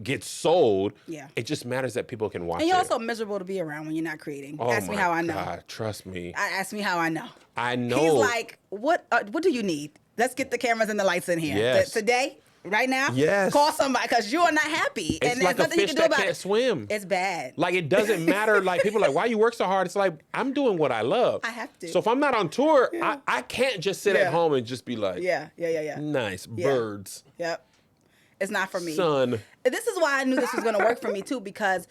gets sold. Yeah. It just matters that people can watch it. And you're also miserable to be around when you're not creating. Ask me how I know. God, trust me. Ask me how I know. I know. He's like, what do you need? Let's get the cameras and the lights in here. Yes. Today? Right now? Yes. Call somebody because you are not happy. It's like a fish that can't swim. It's bad. Like, it doesn't matter. Like, people are like, why you work so hard? It's like, I'm doing what I love. I have to. So if I'm not on tour, I can't just sit at home and just be like, nice, birds. Yep. It's not for me. Sun. This is why I knew this was going to work for me, too, because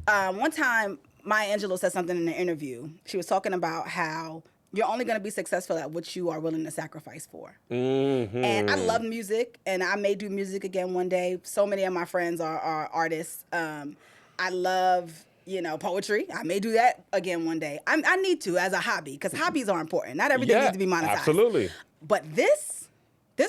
one time Maya Angelou said something in an interview. She was talking about how you're only going to be successful at what you are willing to sacrifice for. And I love music, and I may do music again one day. So many of my friends are artists. I love, poetry. I may do that again one day. I need to as a hobby, because hobbies are important. Not everything needs to be monetized. Absolutely. But this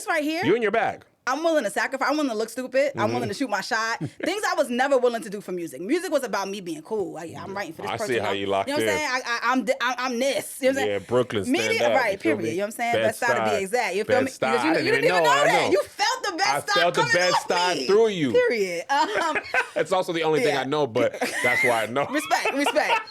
right here. You in your bag. I'm willing to sacrifice. I'm willing to look stupid. I'm willing to shoot my shot. Things I was never willing to do for music. Music was about me being cool. I'm writing for this person. I see how you locked in. You know what I'm saying? I'm this. You know what I'm saying? Brooklyn stand Media, up. right, period. You know what I'm saying? Best style to be exact. You feel me? Bed-Stuy. You didn't even know that. You felt the best style coming off me. I felt the Bed-Stuy through you. Period. It's also the only thing I know, but that's why I know. Respect.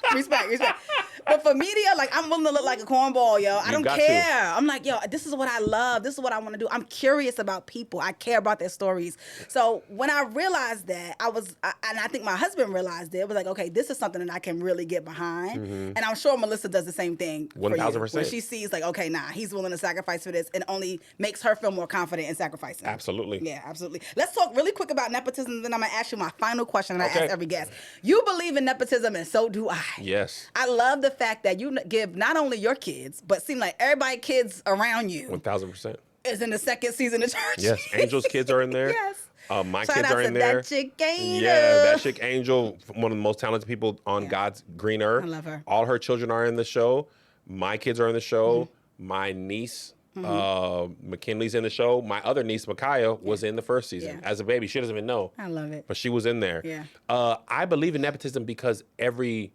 But for media, like, I'm willing to look like a cornball, yo. I don't care. I'm like, yo, this is what I love. This is what I want to do. I'm curious about people. I care about their stories. So when I realized that, and I think my husband realized it was like, okay, this is something that I can really get behind. And I'm sure Melissa does the same thing. 1,000%. When she sees, like, okay, nah, he's willing to sacrifice for this, and only makes her feel more confident in sacrificing. Absolutely. Yeah, absolutely. Let's talk really quick about nepotism, then I'm going to ask you my final question that I ask every guest. You believe in nepotism, and so do I. Yes. I love the fact that you give not only your kids, but seem like everybody kids around you 1,000% is in the second season of Churchy. Yes, Angel's kids are in there. Yes. My Shout kids out are to in there. That chick Angel. Yeah, that chick Angel, one of the most talented people on God's green earth. I love her. All her children are in the show. My kids are in the show. My niece, McKinley's in the show. My other niece, Micaiah, was in the first season as a baby. She doesn't even know. I love it. But she was in there. Yeah. I believe in nepotism because every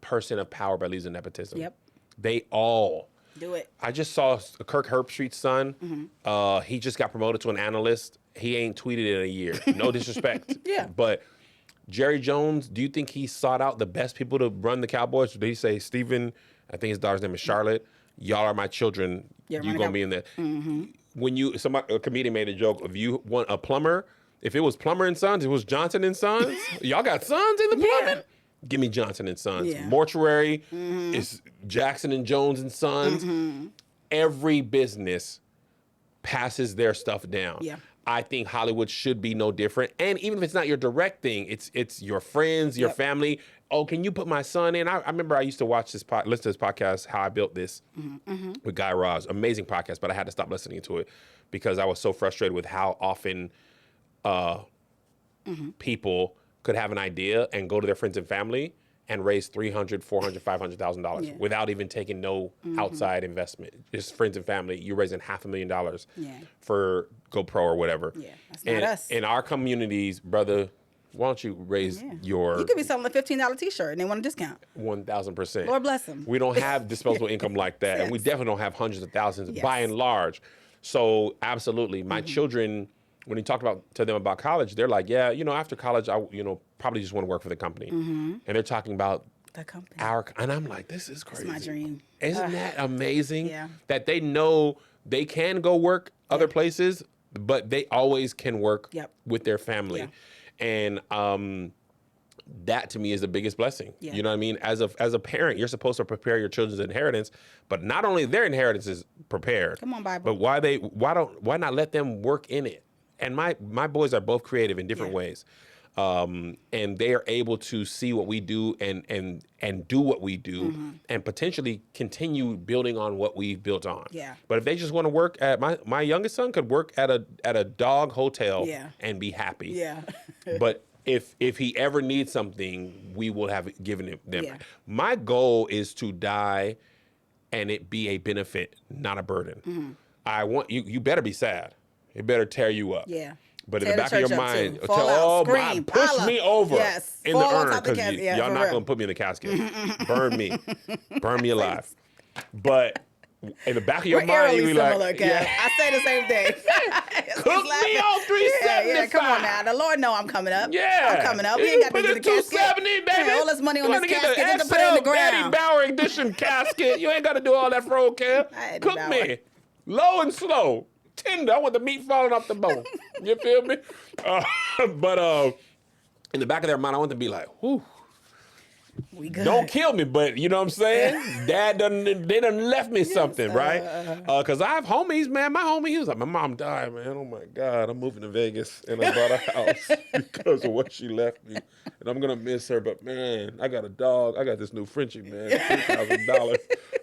person of power believes in nepotism. Yep. They all do it. I just saw Kirk Herbstreit's son. He just got promoted to an analyst. He ain't tweeted in a year. No disrespect. But Jerry Jones, do you think he sought out the best people to run the Cowboys? Or did he say, Stephen, I think his daughter's name is Charlotte, y'all are my children. You're going to be in there. When a comedian made a joke, if you want a plumber, if it was Plumber and Sons, it was Johnson and Sons. Y'all got sons in the plumbing? Give me Johnson and Sons. Mortuary is Jackson and Jones and Sons. Every business passes their stuff down. I think Hollywood should be no different. And even if it's not your direct thing, it's your friends, your family. Oh, can you put my son in? I remember I used to watch listen to this podcast, How I Built This, with Guy Raz. Amazing podcast, but I had to stop listening to it because I was so frustrated with how often people could have an idea and go to their friends and family and raise $300,000, $400,000, $500,000 without even taking no outside investment. Just friends and family. You're raising $500,000 for GoPro or whatever. Yeah, that's not us. In our communities, brother, why don't you raise your... You could be selling a $15 T-shirt and they want a discount. 1,000%. Lord bless them. We don't have disposable income like that. And we definitely don't have hundreds of thousands by and large. So absolutely. My children, when you talk to them about college, they're like, yeah, after college, I probably just want to work for the company. And they're talking about the company. And I'm like, this is crazy. It's my dream. Isn't that amazing? Yeah. That they know they can go work other places, but they always can work with their family. Yeah. And that to me is the biggest blessing. Yeah. You know what I mean? As a parent, you're supposed to prepare your children's inheritance, but not only their inheritance is prepared. Come on, Bible. But why not let them work in it? And my boys are both creative in different ways. And they are able to see what we do and do what we do and potentially continue building on what we've built on. Yeah. But if they just want to work at my youngest son could work at a dog hotel and be happy. Yeah. But if he ever needs something, we will have given them. Yeah. My goal is to die and it be a benefit, not a burden. I want you better be sad. It better tear you up. Yeah. But in the back of your mind, scream, push me over in the urn because y'all not going to put me in the casket. Burn me. Burn me alive. But in the back of your mind, you be like, I say the same thing. Cook me on 375. Yeah, come on now. The Lord know I'm coming up. Yeah. I'm coming up. We ain't got to do the casket. 270, baby. All this money on this casket. Get Just put it in the Daddy ground. Bauer edition casket. You ain't got to do all that for Kev. Cook me. Low and slow. Tender. I want the meat falling off the bone. You feel me? But in the back of their mind, I want them to be like, whew. We good. Don't kill me, but you know what I'm saying? Dad they done left me something, right? Because I have homies, man. My homie, he was like, my mom died, man. Oh my God, I'm moving to Vegas and I bought a house because of what she left me. And I'm gonna miss her, but man, I got a dog. I got this new Frenchie, man. $3,000.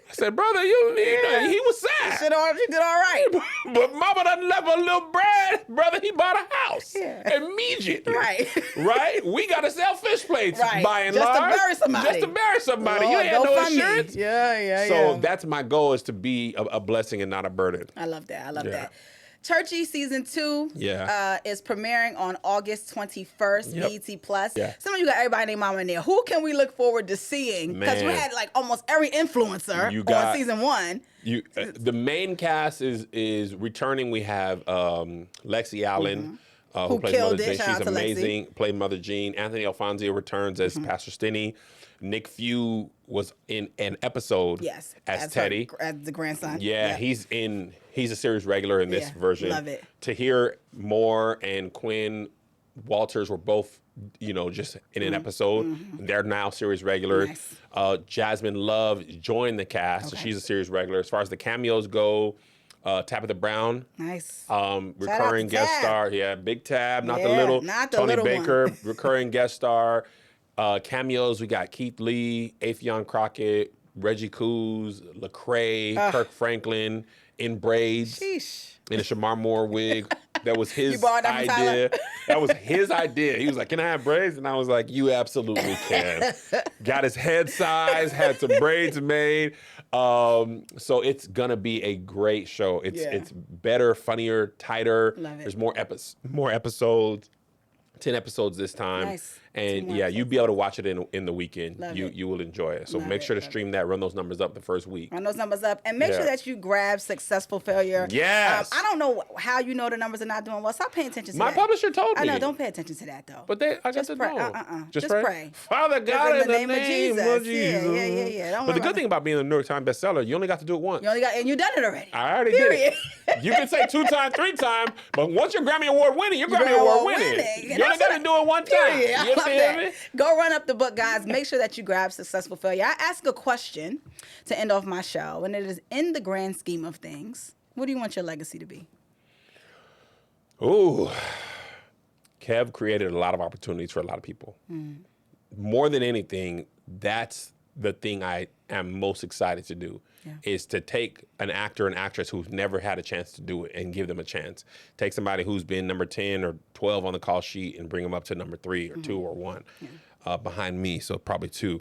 I said, brother, you need that. He was sad. She did all right. But mama done left a little bread. Brother, he bought a house. Immediately. Right. Right? We got to sell fish plates by and large. Just to bury somebody. Just to bury somebody. Lord, you ain't no insurance. Yeah. So that's my goal, is to be a blessing and not a burden. I love that. I love that. Churchy season 2 is premiering on August 21st, BET Plus. Yeah. Some of you got everybody named mama in there. Who can we look forward to seeing? Because we had like almost every influencer on season 1. The main cast is returning. We have Lexi Allen, who plays Mother Jean. She's amazing. Played Mother Jean. Anthony Alfonso returns as Pastor Stinney. Nick Few was in an episode as Teddy. As the grandson. Yeah, he's a series regular in this version. Love it. Tahir Moore and Quinn Walters were both, just in an episode. They're now series regular. Nice. Jasmine Love joined the cast, so she's a series regular. As far as the cameos go, Tabitha Brown. Nice. Recurring guest star. Yeah, Big Tab, not the little. Not the Tony little Baker, one. recurring guest star. Cameos, we got Keith Lee, Affion Crockett, Reggie Coos, Lecrae, Kirk Franklin in braids. Sheesh. In a Shamar Moore wig. That was his You borrowed that from idea. Tyler? That was his idea. He was like, can I have braids? And I was like, you absolutely can. Got his head size, had some braids made. So it's going to be a great show. It's better, funnier, tighter. Love it. There's more episodes. 10 episodes this time. Nice. And you'll be able to watch it in the weekend. You will enjoy it. So make sure to stream that, run those numbers up the first week. Run those numbers up. And make sure that you grab Successful Failure. Yes. I don't know how you know the numbers are not doing well. Stop paying attention to that. My publisher told me. I know, don't pay attention to that though. But I got to pray. know. Just pray. Father God, in the name of Jesus. Yeah. Don't But the worry good thing about being a New York Times bestseller, you only got to do it once. and you done it already. I already did it. You can say 2 times, 3 times, but once you're Grammy Award winning, you're Grammy Award winning. You only got to do it one time. You feel me? Go run up the book, guys. Make sure that you grab Successful Failure. I ask a question to end off my show, and it is, in the grand scheme of things, what do you want your legacy to be? Ooh, Kev created a lot of opportunities for a lot of people. More than anything, that's the thing I am most excited to do, is to take an actor and actress who's never had a chance to do it and give them a chance. Take somebody who's been number 10 or 12 on the call sheet and bring them up to number 3 or 2 or 1 behind me, so probably 2.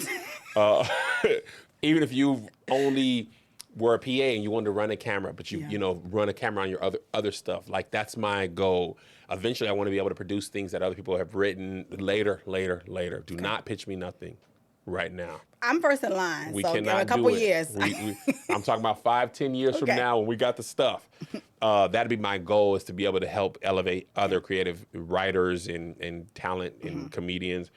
Even if you only were a PA and you wanted to run a camera, but you know, run a camera on your other stuff. Like, that's my goal. Eventually, I want to be able to produce things that other people have written later. Do not pitch me nothing right now. I'm first in line, We so cannot a couple do it. years. I'm talking about 5-10 years from now when we got the stuff. That'd be my goal, is to be able to help elevate other creative writers and talent and comedians.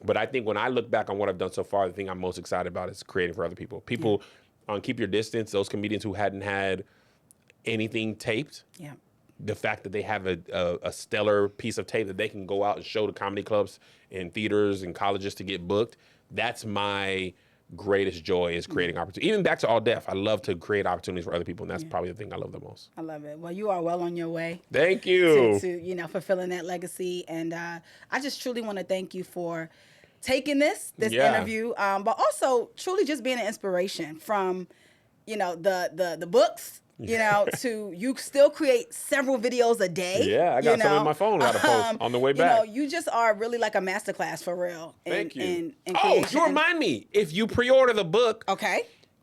But I think when I look back on what I've done so far, the thing I'm most excited about is creating for other people. People on Keep Your Distance, those comedians who hadn't had anything taped. Yeah. The fact that they have a stellar piece of tape that they can go out and show to comedy clubs and theaters and colleges to get booked, that's my greatest joy, is creating opportunities. Even back to All Deaf, I love to create opportunities for other people, and that's probably the thing I love the most. I love it. Well, you are well on your way. Thank you. To you know, fulfilling that legacy. And I just truly want to thank you for taking this interview, but also truly just being an inspiration from, you know, the books, you know, to you still create several videos a day. Yeah, I got some on my phone I got to post on the way back. You know, you just are really like a masterclass for real. Thank you. In Oh, you remind me, if you pre-order the book,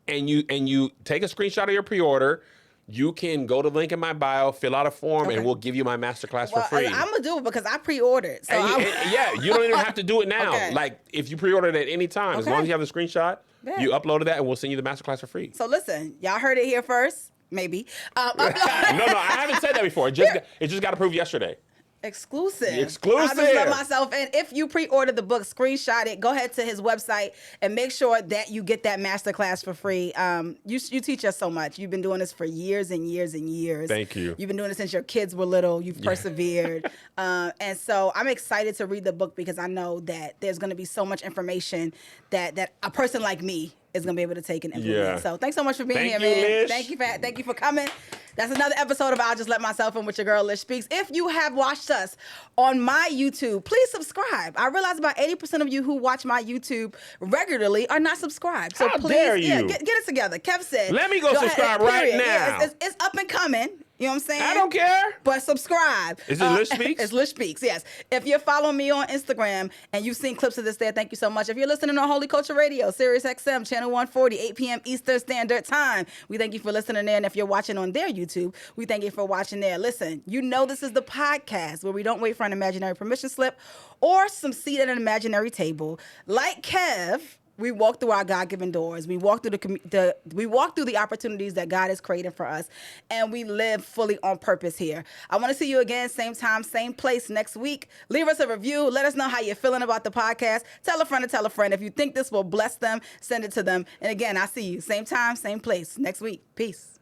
and you take a screenshot of your pre-order, you can go to the link in my bio, fill out a form, and we'll give you my masterclass for free. I'm going to do it because I pre-ordered. So you don't even have to do it now. Like, if you pre-ordered at any time, as long as you have the screenshot, you uploaded that, and we'll send you the masterclass for free. So listen, y'all heard it here first, maybe. No, I haven't said that before. It just got approved yesterday. Exclusive. I'll just let myself in. If you pre-order the book, screenshot it, go ahead to his website and make sure that you get that masterclass for free. You teach us so much. You've been doing this for years and years and years. Thank you. You've been doing it since your kids were little. You've persevered. And so I'm excited to read the book because I know that there's going to be so much information that a person like me is going to be able to take and implement. Yeah. So thanks so much for being here, Thank you, man. Lish. Thank you for coming. That's another episode of I'll Just Let Myself In with your girl, Lish Speaks. If you have watched us on my YouTube, please subscribe. I realize about 80% of you who watch my YouTube regularly are not subscribed. So How please, dare you? Get it together. Kev said, let me go subscribe right now. Yeah, it's up and coming. You know what I'm saying? I don't care. But subscribe. Is it Lish Speaks? It's Lish Speaks, yes. If you're following me on Instagram and you've seen clips of this there, thank you so much. If you're listening on Holy Culture Radio, Sirius XM, Channel 140, 8 p.m. Eastern Standard Time, we thank you for listening there. And if you're watching on their YouTube, we thank you for watching there. Listen, you know this is the podcast where we don't wait for an imaginary permission slip or some seat at an imaginary table. Like Kev, we walk through our God-given doors. We walk through the opportunities that God has created for us, and we live fully on purpose here. I want to see you again, same time, same place next week. Leave us a review. Let us know how you're feeling about the podcast. Tell a friend to tell a friend. If you think this will bless them, send it to them. And again, I'll see you same time, same place next week. Peace.